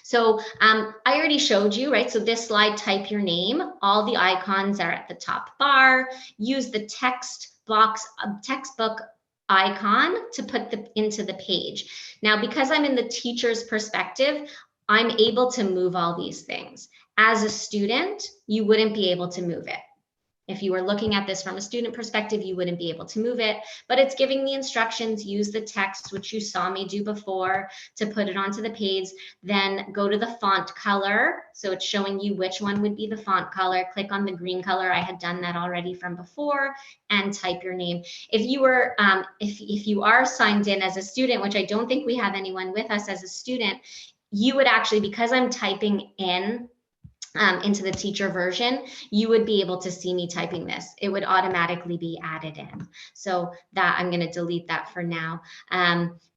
So I already showed you, right? So this slide, type your name. All the icons are at the top bar. Use the text box, textbook icon to put into the page. Now, because I'm in the teacher's perspective, I'm able to move all these things. As a student, you wouldn't be able to move it. If you were looking at this from a student perspective, you wouldn't be able to move it, but it's giving the instructions. Use the text, which you saw me do before, to put it onto the page. Then go to the font color. So it's showing you which one would be the font color. Click on the green color. I had done that already from before, and type your name. If you were, if you are signed in as a student, which I don't think we have anyone with us as a student, you would actually, because I'm typing in into the teacher version, you would be able to see me typing this. It would automatically be added in. So that, I'm going to delete that for now.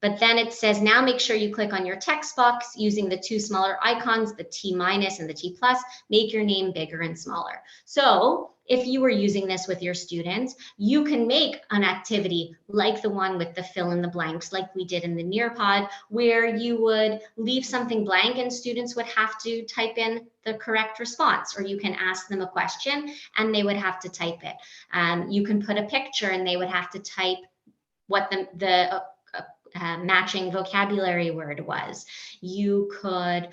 But then it says, now make sure you click on your text box using the 2 smaller icons, the T- and the T+, make your name bigger and smaller. So if you were using this with your students, you can make an activity like the one with the fill in the blanks, like we did in the Nearpod, where you would leave something blank and students would have to type in the correct response, or you can ask them a question and they would have to type it. You can put a picture and they would have to type what the matching vocabulary word was. You could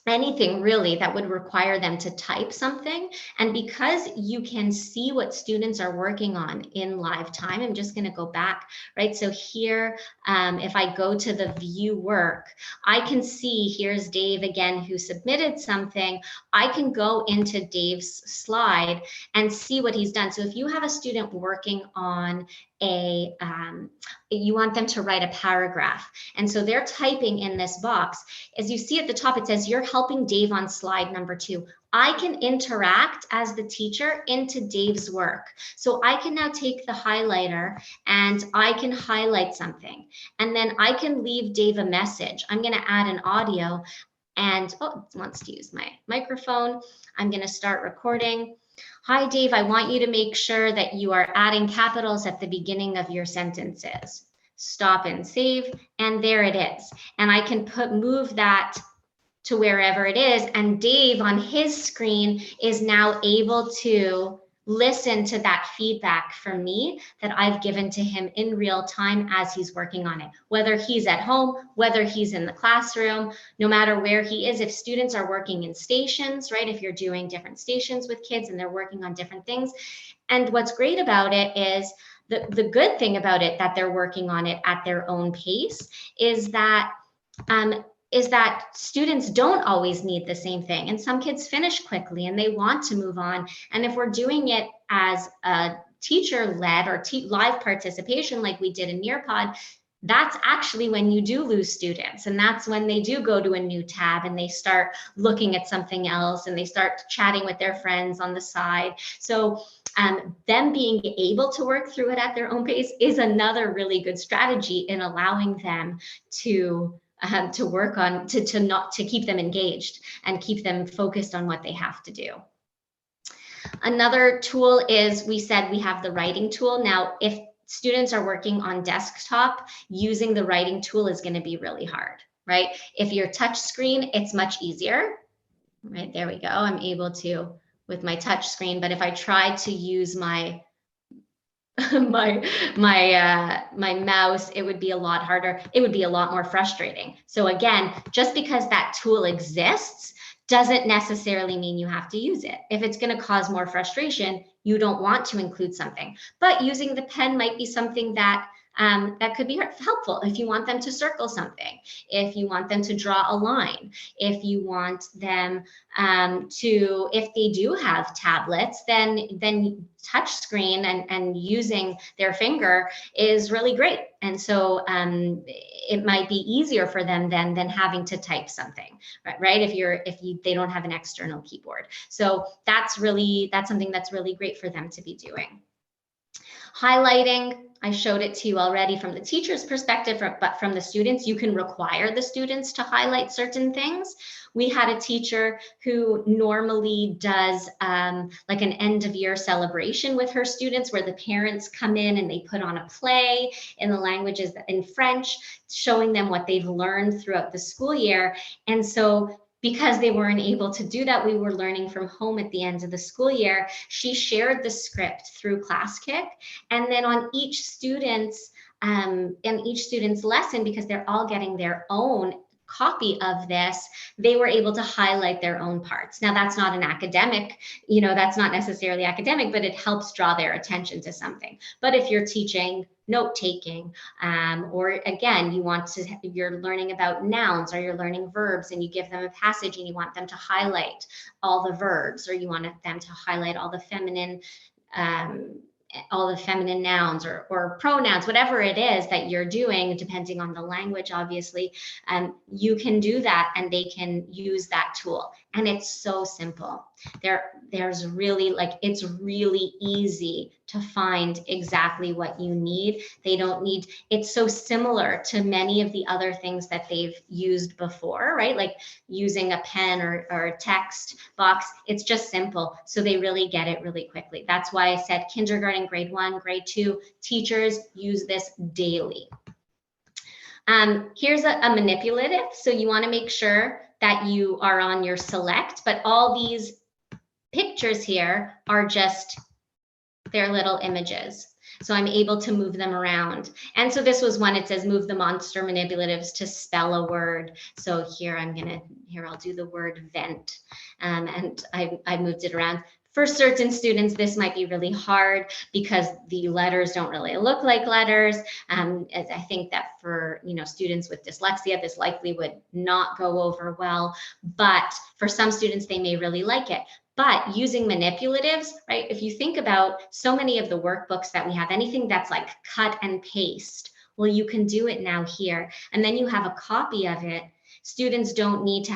anything really that would require them to type something. And because you can see what students are working on in live time, I'm just going to go back, right? So here, if I go to the view work, I can see, here's Dave again, who submitted something. I can go into Dave's slide and see what he's done. So if you have a student working on you want them to write a paragraph, and so they're typing in this box. As you see at the top, it says you're helping Dave on slide number 2. I can interact as the teacher into Dave's work. So I can now take the highlighter and I can highlight something, and then I can leave Dave a message. I'm going to add an audio, and oh, it wants to use my microphone. I'm going to start recording. Hi, Dave, I want you to make sure that you are adding capitals at the beginning of your sentences. Stop and save, and there it is. And I can move that to wherever it is, and Dave on his screen is now able to listen to that feedback from me that I've given to him in real time as he's working on it. Whether he's at home, whether he's in the classroom, no matter where he is, if students are working in stations, right? If you're doing different stations with kids and they're working on different things. And what's great about it is the good thing about it, that they're working on it at their own pace, is that students don't always need the same thing. And some kids finish quickly and they want to move on. And if we're doing it as a teacher-led or live participation like we did in Nearpod, that's actually when you do lose students. And that's when they do go to a new tab and they start looking at something else and they start chatting with their friends on the side. So them being able to work through it at their own pace is another really good strategy in allowing them to work on, to keep them engaged and keep them focused on what they have to do. Another tool is, we said we have the writing tool. Now, if students are working on desktop, using the writing tool is going to be really hard, right? If you're touch screen, it's much easier, right? There we go. I'm able to with my touch screen, but if I try to use my my mouse, it would be a lot harder. It would be a lot more frustrating. So again, just because that tool exists doesn't necessarily mean you have to use it. If it's going to cause more frustration, you don't want to include something. But using the pen might be something that that could be helpful if you want them to circle something, if you want them to draw a line, if you want them to, if they do have tablets, then touch screen and using their finger is really great. And so it might be easier for them than having to type something, right? If they don't have an external keyboard. So that's something that's really great for them to be doing. Highlighting, I showed it to you already from the teacher's perspective, but from the students, you can require the students to highlight certain things. We had a teacher who normally does like an end of year celebration with her students where the parents come in and they put on a play in the languages in French, showing them what they've learned throughout the school year. And so because they weren't able to do that, we were learning from home at the end of the school year. She shared the script through ClassKick, and then on each student's lesson, because they're all getting their own copy of this, they were able to highlight their own parts. Now that's not an academic, that's not necessarily academic, but it helps draw their attention to something. But if you're teaching note-taking, or again, you're learning about nouns, or you're learning verbs, and you give them a passage and you want them to highlight all the verbs, or you want them to highlight all the feminine nouns or pronouns, whatever it is that you're doing, depending on the language, obviously, you can do that and they can use that tool. And it's so simple. There's really, it's really easy to find exactly what you need. It's so similar to many of the other things that they've used before, right? Like using a pen or a text box. It's just simple. So they really get it really quickly. That's why I said kindergarten, grade 1, grade 2, teachers use this daily. Here's a manipulative. So you want to make sure that you are on your select, but all these pictures here are just their little images. So I'm able to move them around. And so this was one, it says move the monster manipulatives to spell a word. So here I'll do the word vent. And I moved it around. For certain students, this might be really hard because the letters don't really look like letters. I think that for students with dyslexia, this likely would not go over well. But for some students, they may really like it. But using manipulatives, right? If you think about so many of the workbooks that we have, anything that's like cut and paste, well, you can do it now here. And then you have a copy of it. Students don't need to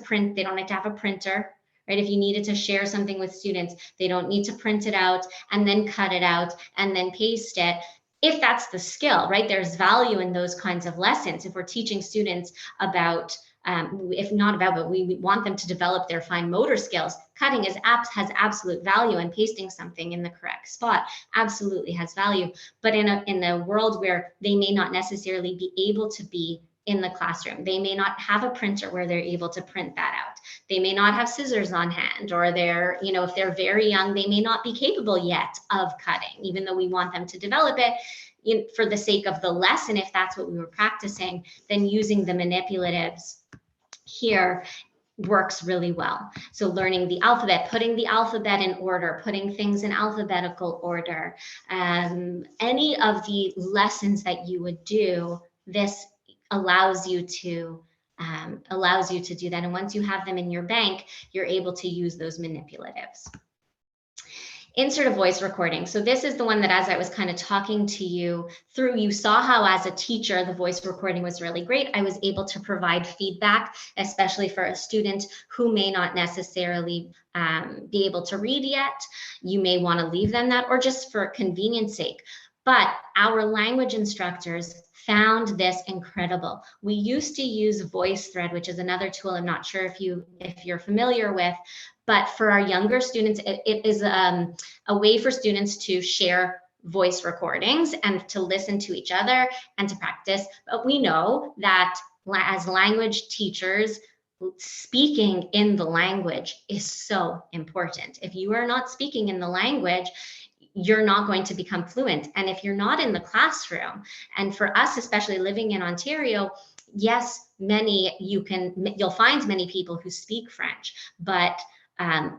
print, they don't need to have a printer, right? If you needed to share something with students, they don't need to print it out and then cut it out and then paste it. If that's the skill, right? There's value in those kinds of lessons. If we're teaching students about if not about, but we want them to develop their fine motor skills. Cutting has absolute value, and pasting something in the correct spot absolutely has value. But in a world where they may not necessarily be able to be in the classroom, they may not have a printer where they're able to print that out. They may not have scissors on hand, or if they're very young, they may not be capable yet of cutting, even though we want them to develop it. For the sake of the lesson, if that's what we were practicing, then using the manipulatives here works really well. So learning the alphabet, putting the alphabet in order, putting things in alphabetical order, any of the lessons that you would do, this allows you to do that. And once you have them in your bank, you're able to use those manipulatives. Insert a voice recording. So this is the one that, as I was kind of talking to you through, you saw how as a teacher, the voice recording was really great. I was able to provide feedback, especially for a student who may not necessarily be able to read yet. You may want to leave them that, or just for convenience sake. But our language instructors found this incredible. We used to use Voicethread, which is another tool I'm not sure if you're familiar with, but for our younger students, it is a way for students to share voice recordings and to listen to each other and to practice. But we know that as language teachers, speaking in the language is so important. If you are not speaking in the language, you're not going to become fluent. And if you're not in the classroom, and for us, especially living in Ontario, yes, you'll find many people who speak French, but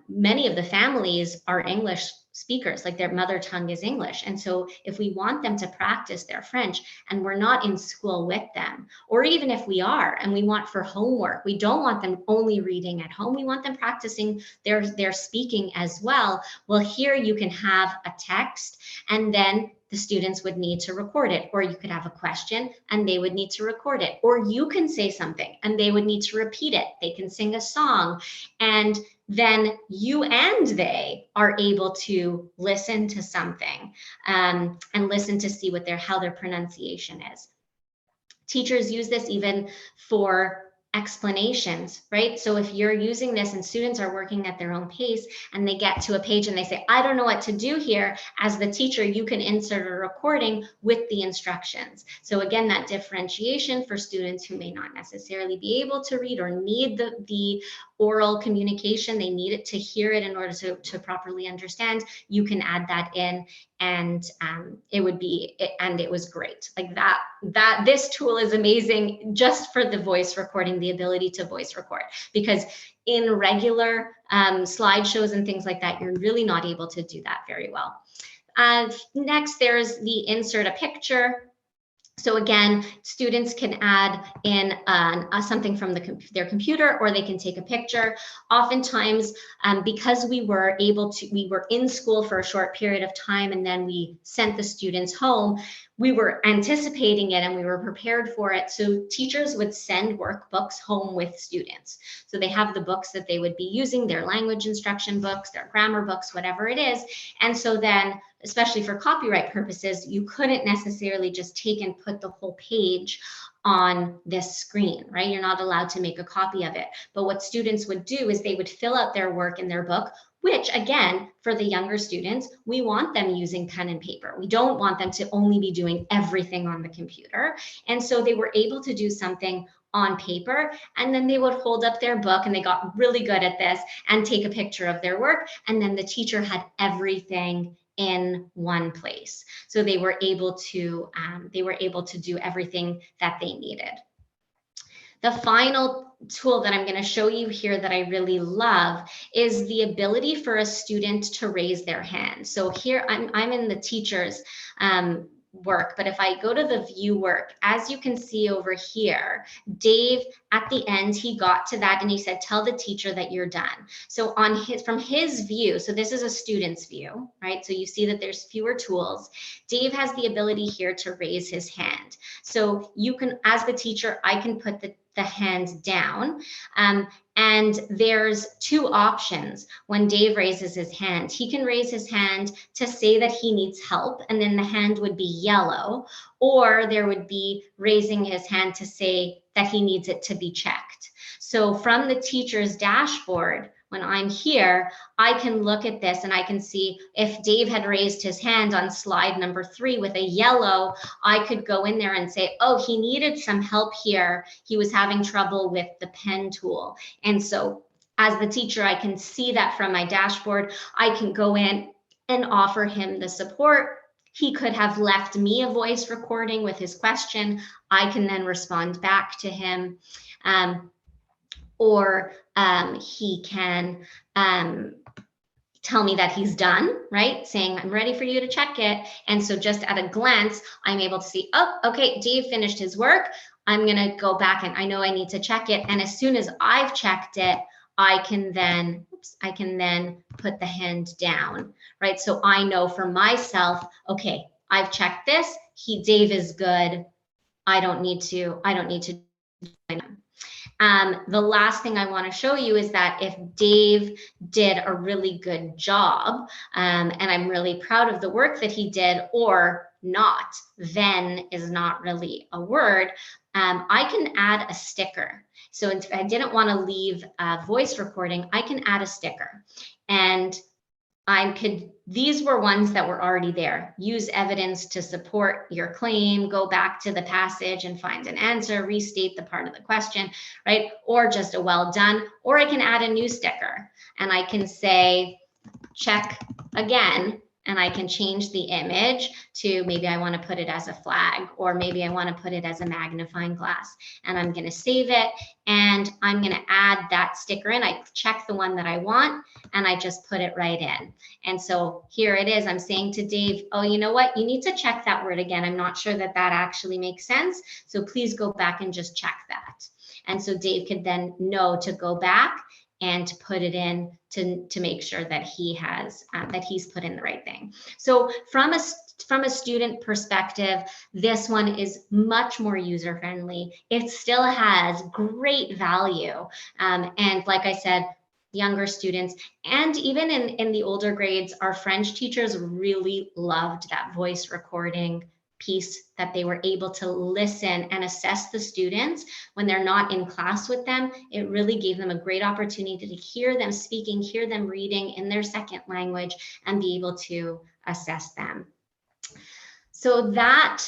many of the families are English speakers, like their mother tongue is English. And so if we want them to practice their French and we're not in school with them, or even if we are and we want for homework, we don't want them only reading at home, we want them practicing their speaking as well. Well, here you can have a text and then the students would need to record it, or you could have a question and they would need to record it, or you can say something and they would need to repeat it. They can sing a song, and then you and they are able to listen to something and listen to see how their pronunciation is. Teachers use this even for explanations, right? So if you're using this and students are working at their own pace and they get to a page and they say, I don't know what to do here, as the teacher, you can insert a recording with the instructions. So again, that differentiation for students who may not necessarily be able to read or need the oral communication, they need it to hear it in order to properly understand, you can add that in, and it was great. Like that this tool is amazing just for the voice recording, the ability to voice record, because in regular slideshows and things like that, you're really not able to do that very well. Next, there's the insert a picture. So again, students can add in something from their computer, or they can take a picture. Oftentimes, because we were in school for a short period of time and then we sent the students home, we were anticipating it and we were prepared for it. So teachers would send workbooks home with students. So they have the books that they would be using, their language instruction books, their grammar books, whatever it is. And so then, especially for copyright purposes, you couldn't necessarily just take and put the whole page on this screen, right? You're not allowed to make a copy of it. But what students would do is they would fill out their work in their book, which again, for the younger students, we want them using pen and paper. We don't want them to only be doing everything on the computer. And so they were able to do something on paper, and then they would hold up their book, and they got really good at this, and take a picture of their work. And then the teacher had everything in one place. So they were able to do everything that they needed. The final tool that I'm going to show you here that I really love is the ability for a student to raise their hand. So here I'm in the teacher's work, but if I go to the view work, as you can see over here, Dave at the end, he got to that and he said, tell the teacher that you're done. So from his view, so this is a student's view, right? So you see that there's fewer tools. Dave has the ability here to raise his hand. So you can, as the teacher, I can put the hand down. And there's two options when Dave raises his hand. He can raise his hand to say that he needs help, and then the hand would be yellow, or there would be raising his hand to say that he needs it to be checked. So from the teacher's dashboard, when I'm here, I can look at this and I can see if Dave had raised his hand on slide number 3 with a yellow, I could go in there and say, oh, he needed some help here. He was having trouble with the pen tool. And so as the teacher, I can see that from my dashboard. I can go in and offer him the support. He could have left me a voice recording with his question. I can then respond back to him. Or he can tell me that he's done, right? Saying, I'm ready for you to check it. And so just at a glance, I'm able to see, oh, okay, Dave finished his work. I'm gonna go back and I know I need to check it. And as soon as I've checked it, I can then put the hand down, right? So I know for myself, okay, I've checked this. Dave is good. I don't need to join him. The last thing I want to show you is that if Dave did a really good job, and I'm really proud of the work that he did, or not. Then is not really a word. I can add a sticker. So if I didn't want to leave a voice recording, I can add a sticker. And these were ones that were already there. Use evidence to support your claim, go back to the passage and find an answer, restate the part of the question, right? Or just a well done, or I can add a new sticker and I can say, check again, and I can change the image to maybe I want to put it as a flag, or maybe I want to put it as a magnifying glass, and I'm going to save it and I'm going to add that sticker in. I check the one that I want and I just put it right in. And so here it is. I'm saying to Dave, oh, you know what? You need to check that word again. I'm not sure that that actually makes sense. So please go back and just check that. And so Dave could then know to go back and to put it in to make sure that he has that he's put in the right thing. So from a student perspective, this one is much more user friendly. It still has great value, and like I said, younger students and even in the older grades, our French teachers really loved that voice recording piece, that they were able to listen and assess the students when they're not in class with them. It really gave them a great opportunity to hear them speaking, hear them reading in their second language, and be able to assess them. So that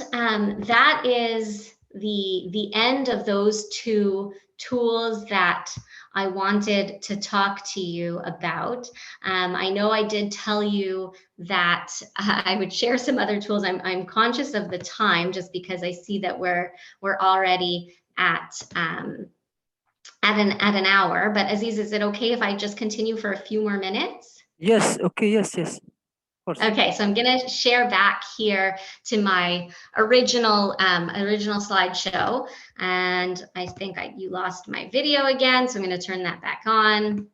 is the end of those two tools that I wanted to talk to you about. I know I did tell you that I would share some other tools. I'm conscious of the time just because I see that we're already at an hour. But Aziz, is it okay if I just continue for a few more minutes? Yes. Okay. Yes. Yes. Okay, so I'm going to share back here to my original slideshow, and I think you lost my video again, so I'm going to turn that back on.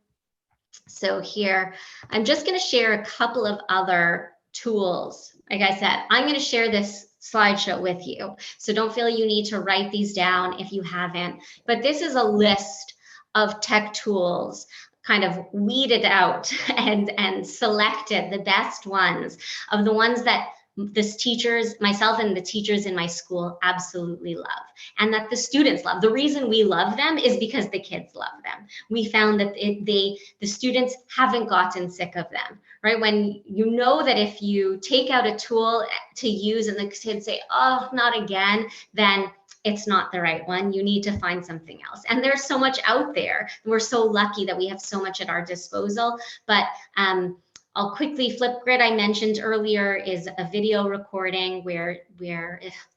So here, I'm just going to share a couple of other tools. Like I said, I'm going to share this slideshow with you, so don't feel you need to write these down if you haven't. But this is a list of tech tools, kind of weeded out and selected the best ones of the ones that myself and the teachers in my school absolutely love, and that the students love. The reason we love them is because the kids love them. We found that the students haven't gotten sick of them, right? When you know that if you take out a tool to use and the kids say, oh, not again, then it's not the right one. You need to find something else. And there's so much out there. We're so lucky that we have so much at our disposal. But I'll quickly, Flipgrid I mentioned earlier is a video recording where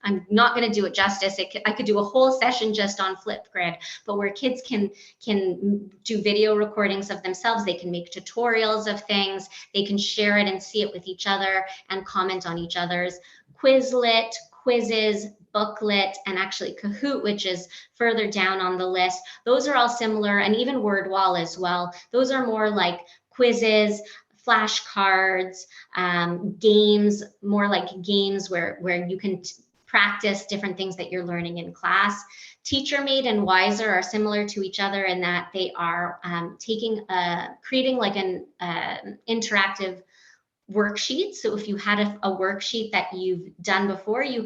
I'm not going to do it justice. I could do a whole session just on Flipgrid, but where kids can do video recordings of themselves. They can make tutorials of things. They can share it and see it with each other and comment on each other's. Quizlet, quizzes, Booklet, and actually Kahoot, which is further down on the list. Those are all similar, and even WordWall as well. Those are more like quizzes, flashcards, games, more like games where you can practice different things that you're learning in class. TeacherMate and Wiser are similar to each other in that they are creating like an interactive worksheet. So if you had a worksheet that you've done before, you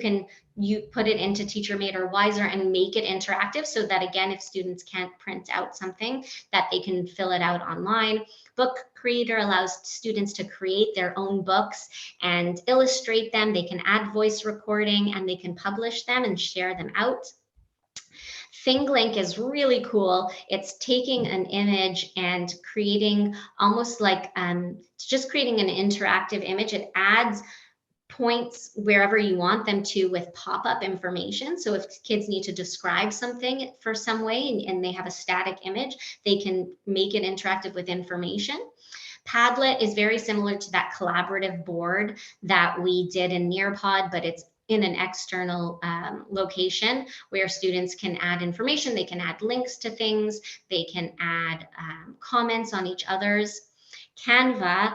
put it into TeacherMate or Wiser and make it interactive, so that again, if students can't print out something, that they can fill it out online. Book Creator allows students to create their own books and illustrate them. They can add voice recording and they can publish them and share them out. ThingLink is really cool. It's taking an image and creating almost like just creating an interactive image. It adds points wherever you want them to with pop-up information. So if kids need to describe something for some way and they have a static image, they can make it interactive with information. Padlet is very similar to that collaborative board that we did in Nearpod, but it's in an external location where students can add information. They can add links to things. They can add comments on each other's. Canva,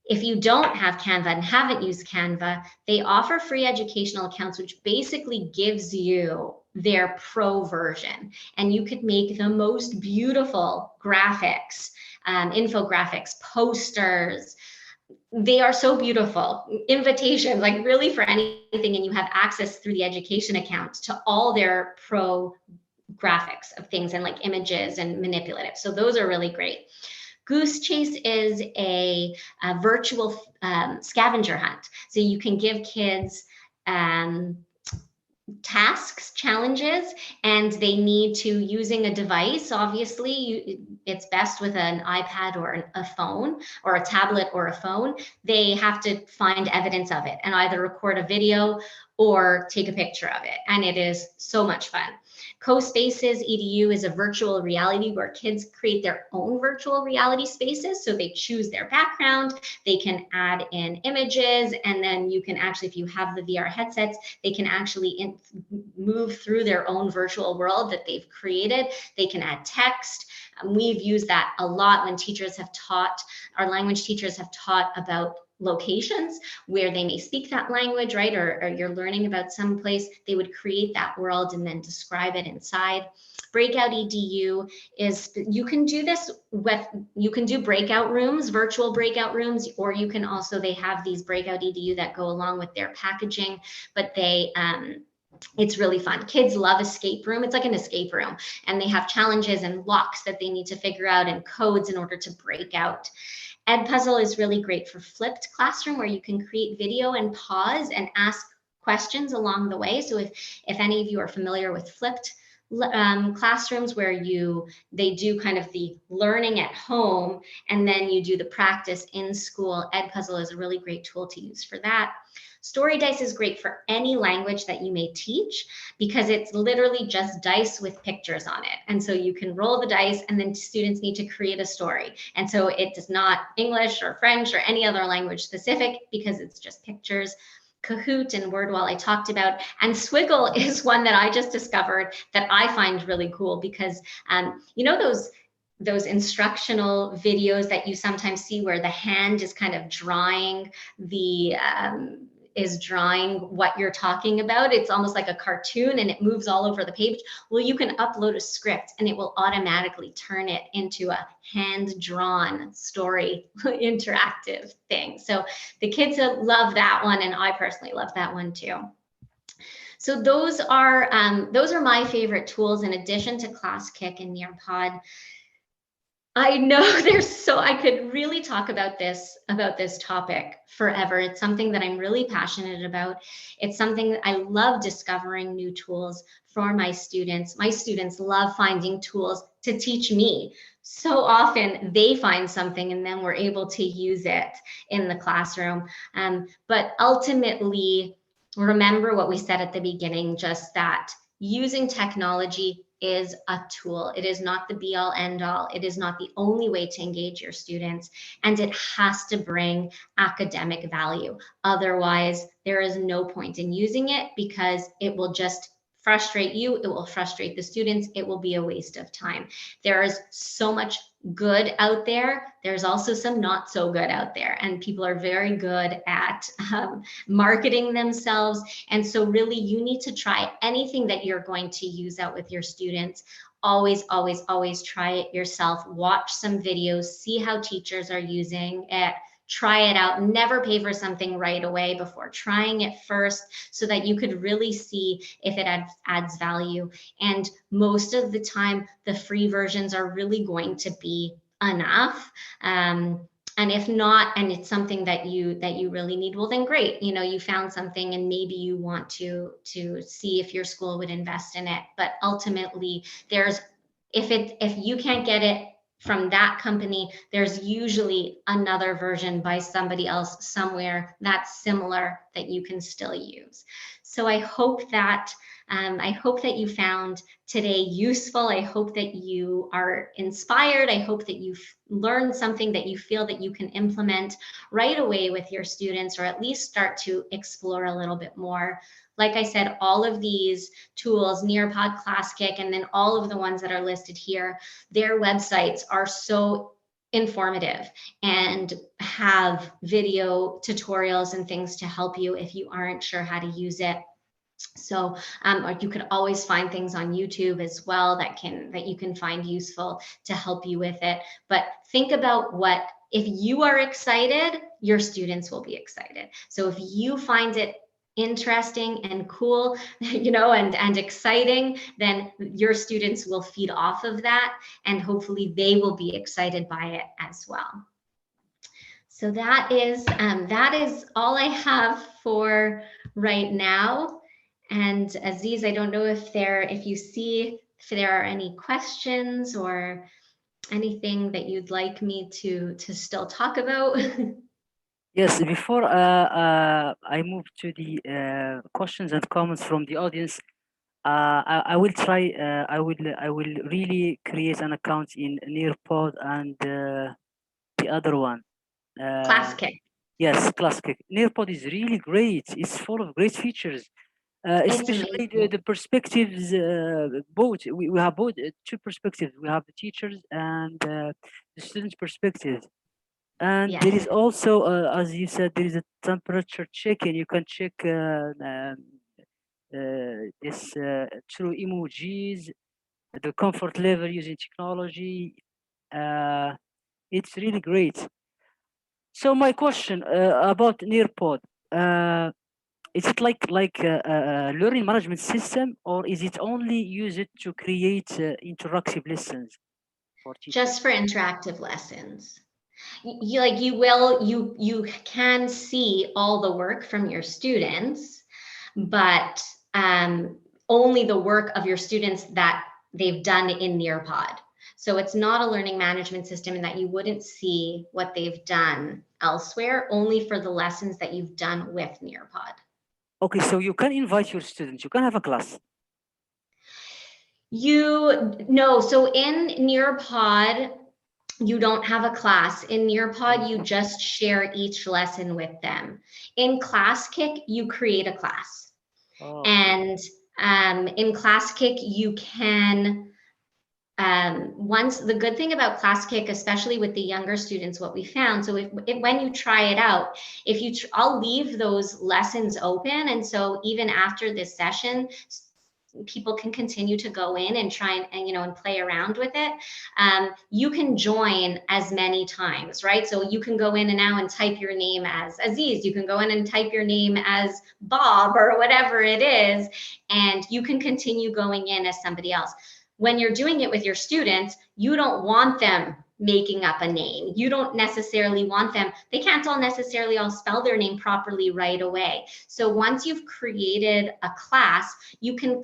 if you don't have Canva and haven't used Canva, they offer free educational accounts, which basically gives you their pro version. And you could make the most beautiful graphics, infographics, posters, they are so beautiful. Invitations, like really for anything, and you have access through the education account to all their pro graphics of things and like images and manipulatives. So those are really great. Goose Chase is a virtual scavenger hunt. So you can give kids tasks, challenges, and they need to, using a device, obviously, it's best with an iPad or a phone or a tablet or a phone. They have to find evidence of it and either record a video or take a picture of it. And it is so much fun. Co-Spaces EDU is a virtual reality where kids create their own virtual reality spaces. So they choose their background, they can add in images, and then you can actually, if you have the VR headsets, they can actually move through their own virtual world that they've created. They can add text. We've used that a lot when teachers have taught, our language teachers have taught about locations where they may speak that language, right? Or you're learning about some place, they would create that world and then describe it inside. Breakout EDU is, you can do this with, you can do breakout rooms, virtual breakout rooms, or you can also, they have these breakout EDU that go along with their packaging, but they, it's really fun. Kids love escape room. It's like an escape room, and they have challenges and locks that they need to figure out and codes in order to break out. Edpuzzle is really great for flipped classroom, where you can create video and pause and ask questions along the way. So if any of you are familiar with flipped classrooms, where they do kind of the learning at home and then you do the practice in school, Edpuzzle is a really great tool to use for that. Story Dice is great for any language that you may teach, because it's literally just dice with pictures on it. And so you can roll the dice, and then students need to create a story. And so it is not English or French or any other language specific, because it's just pictures. Kahoot and Wordwall I talked about, and Swiggle is one that I just discovered that I find really cool, because you know those instructional videos that you sometimes see where the hand is kind of drawing the what you're talking about. It's almost like a cartoon and it moves all over the page. Well, you can upload a script and it will automatically turn it into a hand-drawn story interactive thing. So the kids love that one, and I personally love that one too. So those are my favorite tools, in addition to ClassKick and Nearpod. I know I could really talk about this topic forever. It's something that I'm really passionate about. It's something that I love, discovering new tools for my students. My students love finding tools to teach me. So often they find something and then we're able to use it in the classroom. But ultimately, remember what we said at the beginning, just that using technology is a tool. It is not the be all end all. It is not the only way to engage your students, and it has to bring academic value. Otherwise, there is no point in using it, because it will just frustrate you. It will frustrate the students. It will be a waste of time. There is so much good out there. There's also some not so good out there, and people are very good at marketing themselves. And so really, you need to try anything that you're going to use out with your students. Always, always, always try it yourself. Watch some videos, see how teachers are using it. Try it out. Never pay for something right away before trying it first, so that you could really see if it adds value. And most of the time, the free versions are really going to be enough. And if not, and it's something that you really need, well, then great. You found something, and maybe you want to see if your school would invest in it. But ultimately, if you can't get it from that company, there's usually another version by somebody else somewhere that's similar that you can still use. So I hope that you found today useful. I hope that you are inspired. I hope that you've learned something that you feel that you can implement right away with your students, or at least start to explore a little bit more. Like I said, all of these tools, Nearpod, ClassKick, and then all of the ones that are listed here, their websites are so informative and have video tutorials and things to help you if you aren't sure how to use it. So you could always find things on YouTube as well that you can find useful to help you with it. But think about if you are excited, your students will be excited. So if you find it interesting and cool, and exciting, then your students will feed off of that, and hopefully they will be excited by it as well. So that is all I have for right now. And Aziz, I don't know if there are any questions or anything that you'd like me to still talk about. Yes, before I move to the questions and comments from the audience, I will try. I will really create an account in Nearpod and the other one. Class Uh, Kick. yes, Classic. Nearpod is really great. It's full of great features, It's especially amazing. the perspectives. Both we have both two perspectives. We have the teachers and the students' perspective. And there Yes. is also, as you said, there is a temperature check-in. You can check this through emojis, the comfort level using technology. Uh, it's really great. So my question about Nearpod, uh, is it like a learning management system, or is it only used to create interactive lessons for teachers? Just for interactive lessons. You can see all the work from your students, but only the work of your students that they've done in Nearpod. So it's not a learning management system in that you wouldn't see what they've done elsewhere, only for the lessons that you've done with Nearpod. Okay, so you can invite your students. You can have a class. So in Nearpod, you don't have a class. In Nearpod, you just share each lesson with them. In ClassKick, you create a class. Oh, And in ClassKick, you can, the good thing about ClassKick, especially with the younger students, what we found, so when you try it out, I'll leave those lessons open. And so even after this session, people can continue to go in and try and play around with it. You can join as many times, right? So you can go in and now and type your name as Aziz. You can go in and type your name as Bob or whatever it is, and you can continue going in as somebody else. When you're doing it with your students, you don't want them making up a name. You don't necessarily want them, they can't all necessarily all spell their name properly right away. So once you've created a class, you can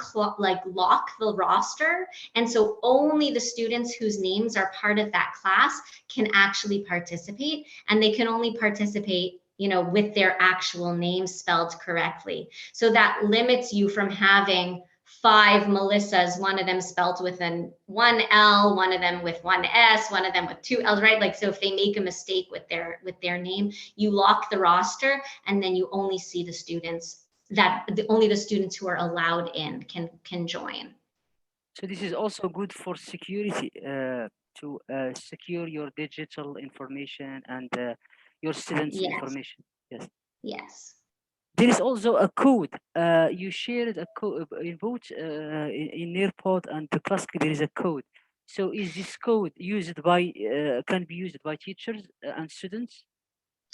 lock the roster. And so only the students whose names are part of that class can actually participate, and they can only participate with their actual name spelled correctly. So that limits you from having 5 Melissas, one of them spelled with one L, one of them with one S, one of them with 2 L's, right? Like, so if they make a mistake with their name, you lock the roster, and then you only see the students only the students who are allowed in can join. so this is also good for security, to secure your digital information and your students' Yes, information. Yes. yes. There is also a code. You shared a code in both in Nearpod and the class. There is a code. So is this code used by can be used by teachers and students,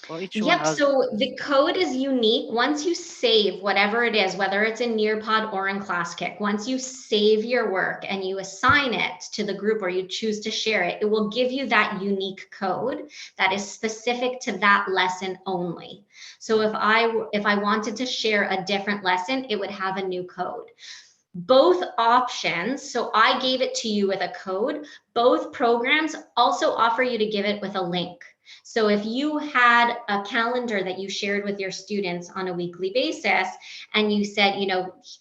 or each one Yep, has? so the code is unique. Once you save whatever it is, whether it's in Nearpod or in ClassKick, once you save your work and you assign it to the group or you choose to share it, it will give you that unique code that is specific to that lesson only. So if I wanted to share a different lesson, it would have a new code. Both options, so I gave it to you with a code. Both programs also offer you to give it with a link. So if you had a calendar that you shared with your students on a weekly basis, and you said,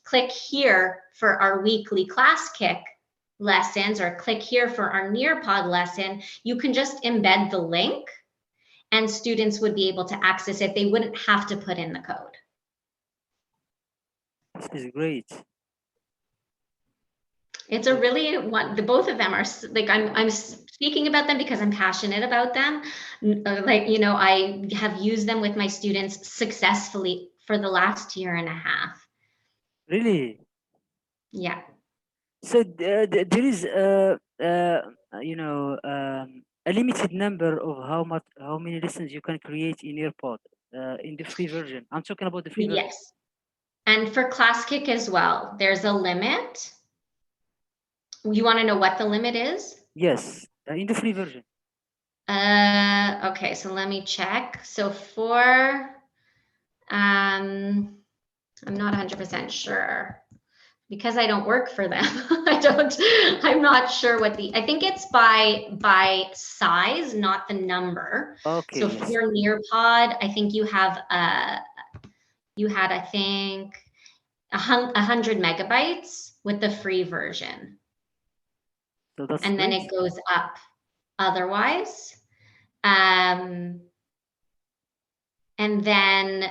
click here for our weekly ClassKick lessons, or click here for our Nearpod lesson, you can just embed the link and students would be able to access it. They wouldn't have to put in the code. This is great. It's a really the both of them are like, I'm speaking about them because I'm passionate about them. I have used them with my students successfully for the last year and a half. Really? Yeah. So there is you know a limited number of how many lessons you can create in Nearpod in the free version. I'm talking about the free version. Yes. And for ClassKick as well, there's a limit. You want to know what the limit is? Yes, in the free version. Okay, so let me check. So for, I'm not 100% sure because I don't work for them. I'm not sure what I think it's by size, not the number. Okay, So yes. for Nearpod, I think you have, you had, I think, 100 megabytes with the free version. So that's And then great. it goes up otherwise. And then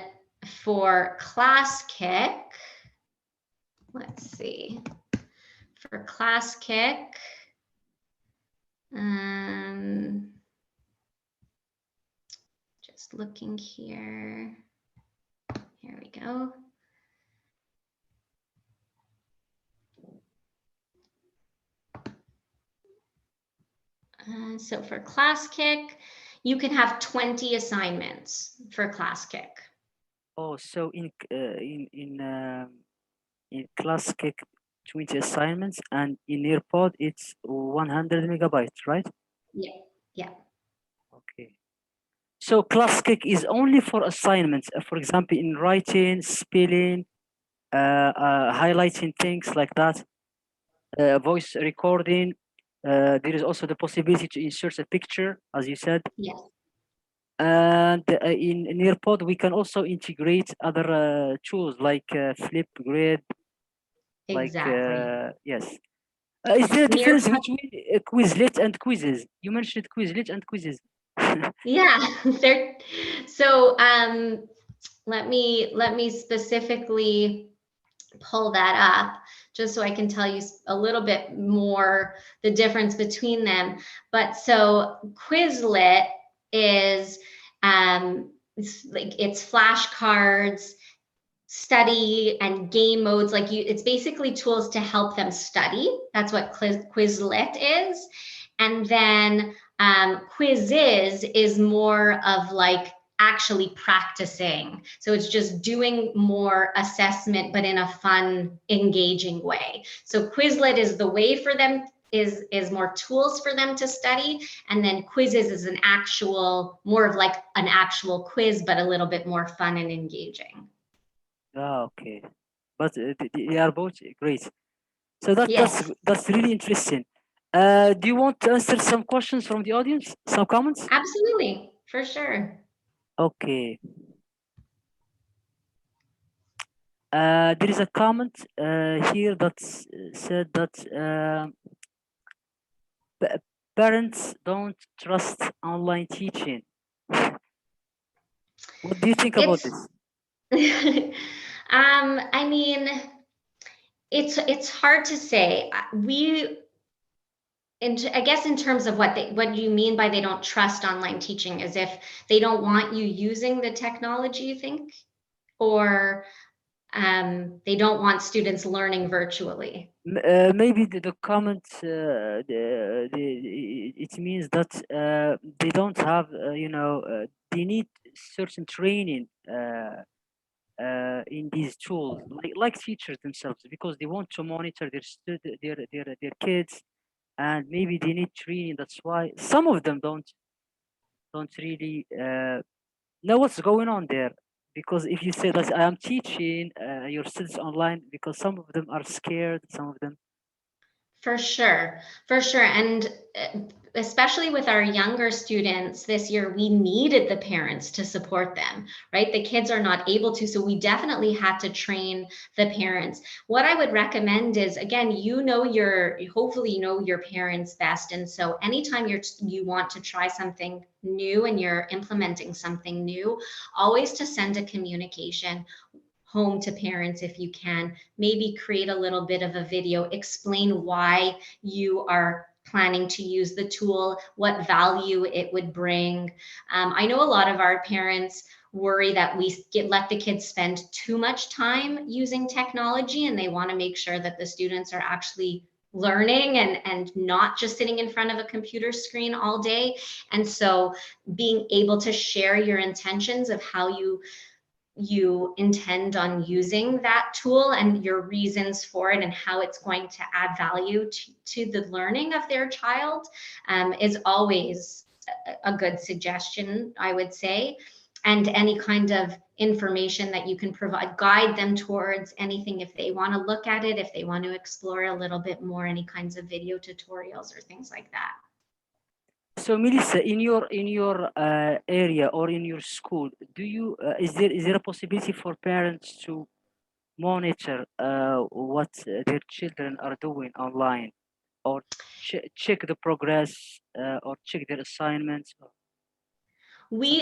for ClassKick, let's see. For ClassKick, just looking here. Here we go. So for ClassKick, you can have 20 assignments for ClassKick. Oh, so in ClassKick 20 assignments, and in Nearpod it's 100 megabytes, right? Yeah, yeah. Okay. So ClassKick is only for assignments. For example, in writing, spelling, highlighting things like that, voice recording. There is also the possibility to insert a picture, as you said. Yes. And in Nearpod, we can also integrate other tools like Flipgrid. Exactly. Yes. Is there a difference Nearpod, between Quizlet and quizzes? You mentioned Quizlet and quizzes. yeah. They're, so let me specifically pull that up just so I can tell you a little bit more the difference between them. But so Quizlet is it's flashcards, study, and game modes. Like it's basically tools to help them study. That's what Quizlet is. And then Quizzes is more of like actually practicing. So it's just doing more assessment, but in a fun, engaging way. So Quizlet is the way for them, is more tools for them to study. And then Quizzes is an actual, more of like an actual quiz, but a little bit more fun and engaging. Okay. But they are both great. So Yes, that's really interesting. Do you want to answer some questions from the audience? Some comments? absolutely, for sure. Okay. There is a comment here that said that parents don't trust online teaching. What do you think about It's, this? I mean, it's hard to say. I guess in terms of what you mean by they don't trust online teaching, as if they don't want you using the technology, you think, or they don't want students learning virtually. Maybe the comment it means that they don't have they need certain training in these tools like teachers themselves, because they want to monitor their kids, and maybe they need training. That's why some of them don't really know what's going on there. Because if you say that I am teaching your students online, because some of them are scared, some of them. For sure, for sure. And especially with our younger students this year, we needed the parents to support them, right? The kids are not able to, so we definitely had to train the parents. What I would recommend is, again, hopefully you know your parents best. And so anytime you want to try something new and you're implementing something new, always to send a communication home to parents if you can. Maybe create a little bit of a video, explain why you are planning to use the tool, what value it would bring. I know a lot of our parents worry that we let the kids spend too much time using technology, and they want to make sure that the students are actually learning and not just sitting in front of a computer screen all day. And so being able to share your intentions of how you intend on using that tool and your reasons for it and how it's going to add value to the learning of their child is always a good suggestion, I would say. And any kind of information that you can provide, guide them towards anything if they want to look at it, if they want to explore a little bit more, any kinds of video tutorials or things like that. So Melissa, in your area or in your school, do you is there a possibility for parents to monitor what their children are doing online, or check the progress, or check their assignments?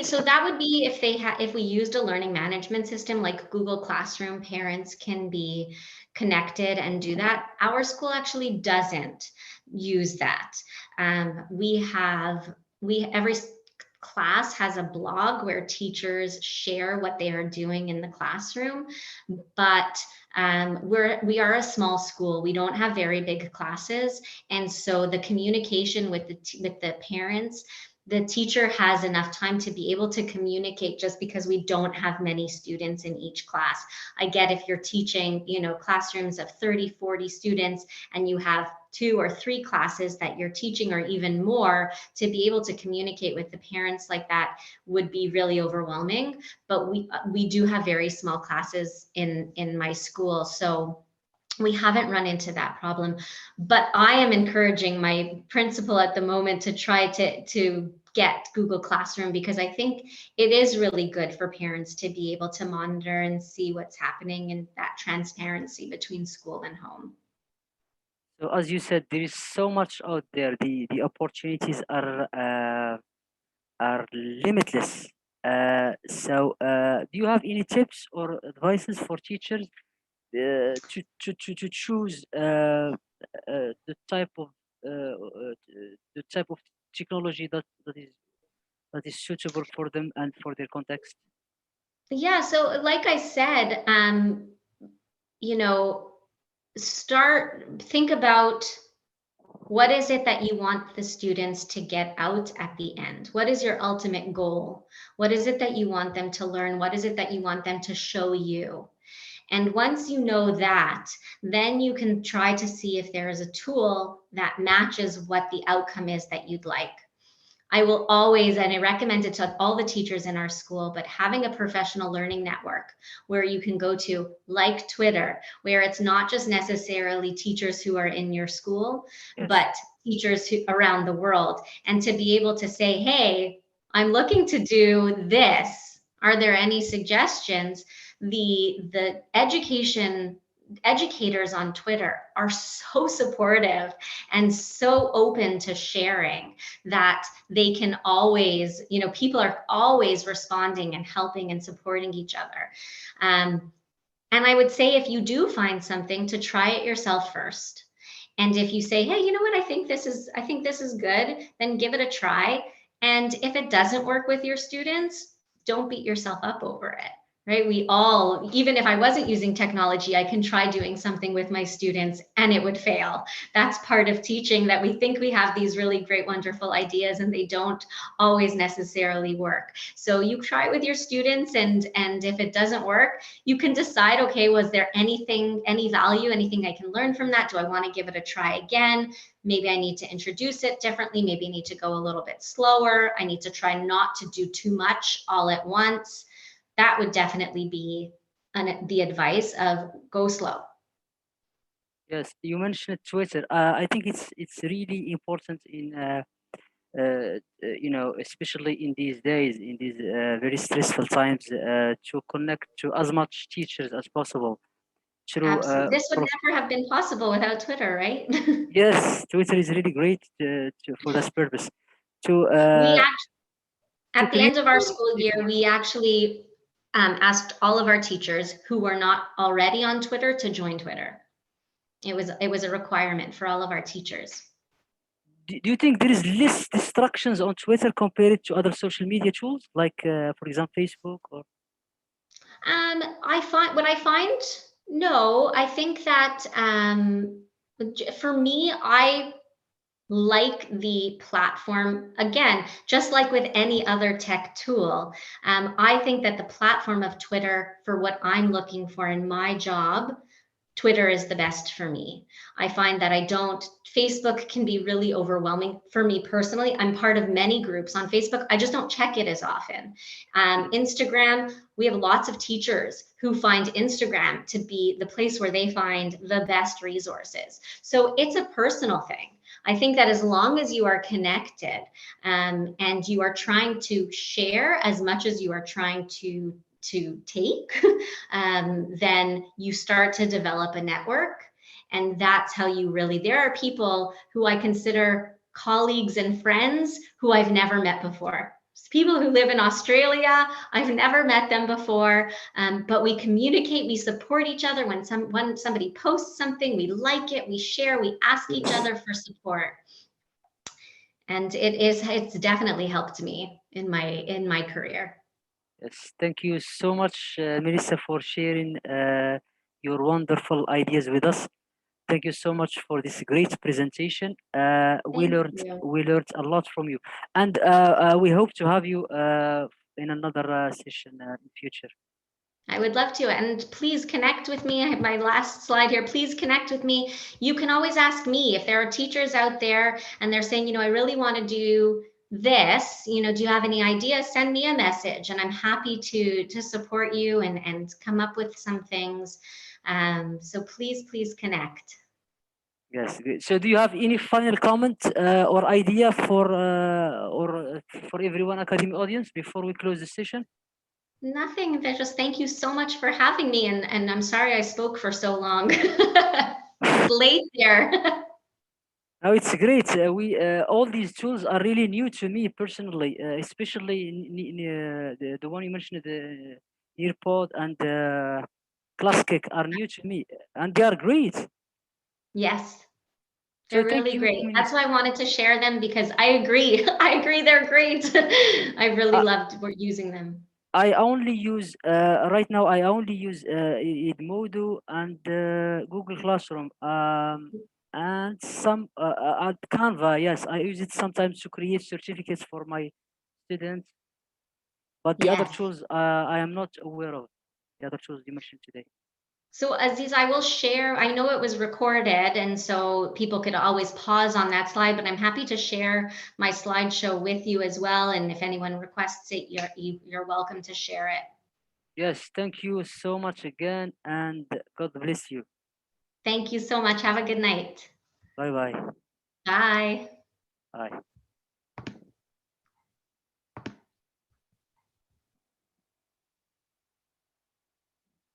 So that would be if we used a learning management system like Google Classroom, parents can be connected and do that. Our school actually doesn't use that. Every class has a blog where teachers share what they are doing in the classroom, but we are a small school. We don't have very big classes, and so the communication with the parents, the teacher has enough time to be able to communicate just because we don't have many students in each class. I get if you're teaching, classrooms of 30, 40 students and you have 2 or 3 classes that you're teaching or even more, to be able to communicate with the parents like that would be really overwhelming. But we do have very small classes in my school. So we haven't run into that problem, but I am encouraging my principal at the moment to try to get Google Classroom, because I think it is really good for parents to be able to monitor and see what's happening, and that transparency between school and home. So as you said, there is so much out there. The opportunities are limitless. Do you have any tips or advices for teachers to choose the type of technology that is suitable for them and for their context? Yeah, so like I said, think about what is it that you want the students to get out at the end? What is your ultimate goal? What is it that you want them to learn? What is it that you want them to show you? And once you know that, then you can try to see if there is a tool that matches what the outcome is that you'd like. I will always, and I recommend it to all the teachers in our school, but having a professional learning network where you can go to, like Twitter, where it's not just necessarily teachers who are in your school, Yes. but teachers around the world, and to be able to say, hey, I'm looking to do this. Are there any suggestions? The educators on Twitter are so supportive and so open to sharing that they can always, people are always responding and helping and supporting each other. And I would say, if you do find something, to try it yourself first. And if you say, hey, you know what, I think this is good, then give it a try. And if it doesn't work with your students, don't beat yourself up over it. Right? We all, even if I wasn't using technology, I can try doing something with my students and it would fail. That's part of teaching, that we think we have these really great, wonderful ideas and they don't always necessarily work. So you try it with your students, and if it doesn't work, you can decide, okay, was there any value, anything I can learn from that? Do I want to give it a try again? Maybe I need to introduce it differently. Maybe I need to go a little bit slower. I need to try not to do too much all at once. That would definitely be the advice of go slow. Yes, you mentioned Twitter. I think it's really important in especially in these days, in these very stressful times, to connect to as much teachers as possible. Absolutely. This would never have been possible without Twitter, right? Yes, Twitter is really great for this purpose. At the end of our school year, we actually asked all of our teachers who were not already on Twitter to join Twitter. It was a requirement for all of our teachers. Do you think there is less distractions on Twitter compared to other social media tools, like, for example, Facebook? Or No, I think that For me, I like the platform, again, just like with any other tech tool. I think that the platform of Twitter, for what I'm looking for in my job, Twitter is the best for me. I find that Facebook can be really overwhelming for me personally. I'm part of many groups on Facebook. I just don't check it as often. Instagram, we have lots of teachers who find Instagram to be the place where they find the best resources. So it's a personal thing. I think that as long as you are connected and you are trying to share as much as you are trying to take, then you start to develop a network. And that's how you really, there are people who I consider colleagues and friends who I've never met before. People who live in Australia, I've never met them before, but we communicate, we support each other. When somebody posts something, we like it, we share, we ask each other for support. And it's definitely helped me in my career. Yes, thank you so much, Melissa, for sharing your wonderful ideas with us. Thank you so much for this great presentation. Thank you. We learned a lot from you, and we hope to have you in another session in future. I would love to. And please connect with me. I have my last slide here. Please connect with me. You can always ask me if there are teachers out there and they're saying, I really want to do this, do you have any ideas? Send me a message and I'm happy to support you and come up with some things. So please connect. Yes. Good. So, do you have any final comment or idea for everyone academy audience before we close the session? Nothing. Just thank you so much for having me. And I'm sorry I spoke for so long. It's late there. No, it's great. All these tools are really new to me personally, especially the one you mentioned, the Nearpod and Classic are new to me, and they are great. Yes. So They're thank really you, great. That's Melissa. why I wanted to share them because I agree. I agree they're great. I really I, loved using them. I only use right now. I only use Edmodo and Google Classroom, and some and Canva. Yes, I use it sometimes to create certificates for my students. But the other Yes. tools, I am not aware of. The other tools you mentioned today. So Aziz, I will share, I know it was recorded and so people could always pause on that slide, but I'm happy to share my slideshow with you as well. And if anyone requests it, you're welcome to share it. Yes, thank you so much again, and God bless you. Thank you so much. Have a good night. Bye bye. Bye. Bye.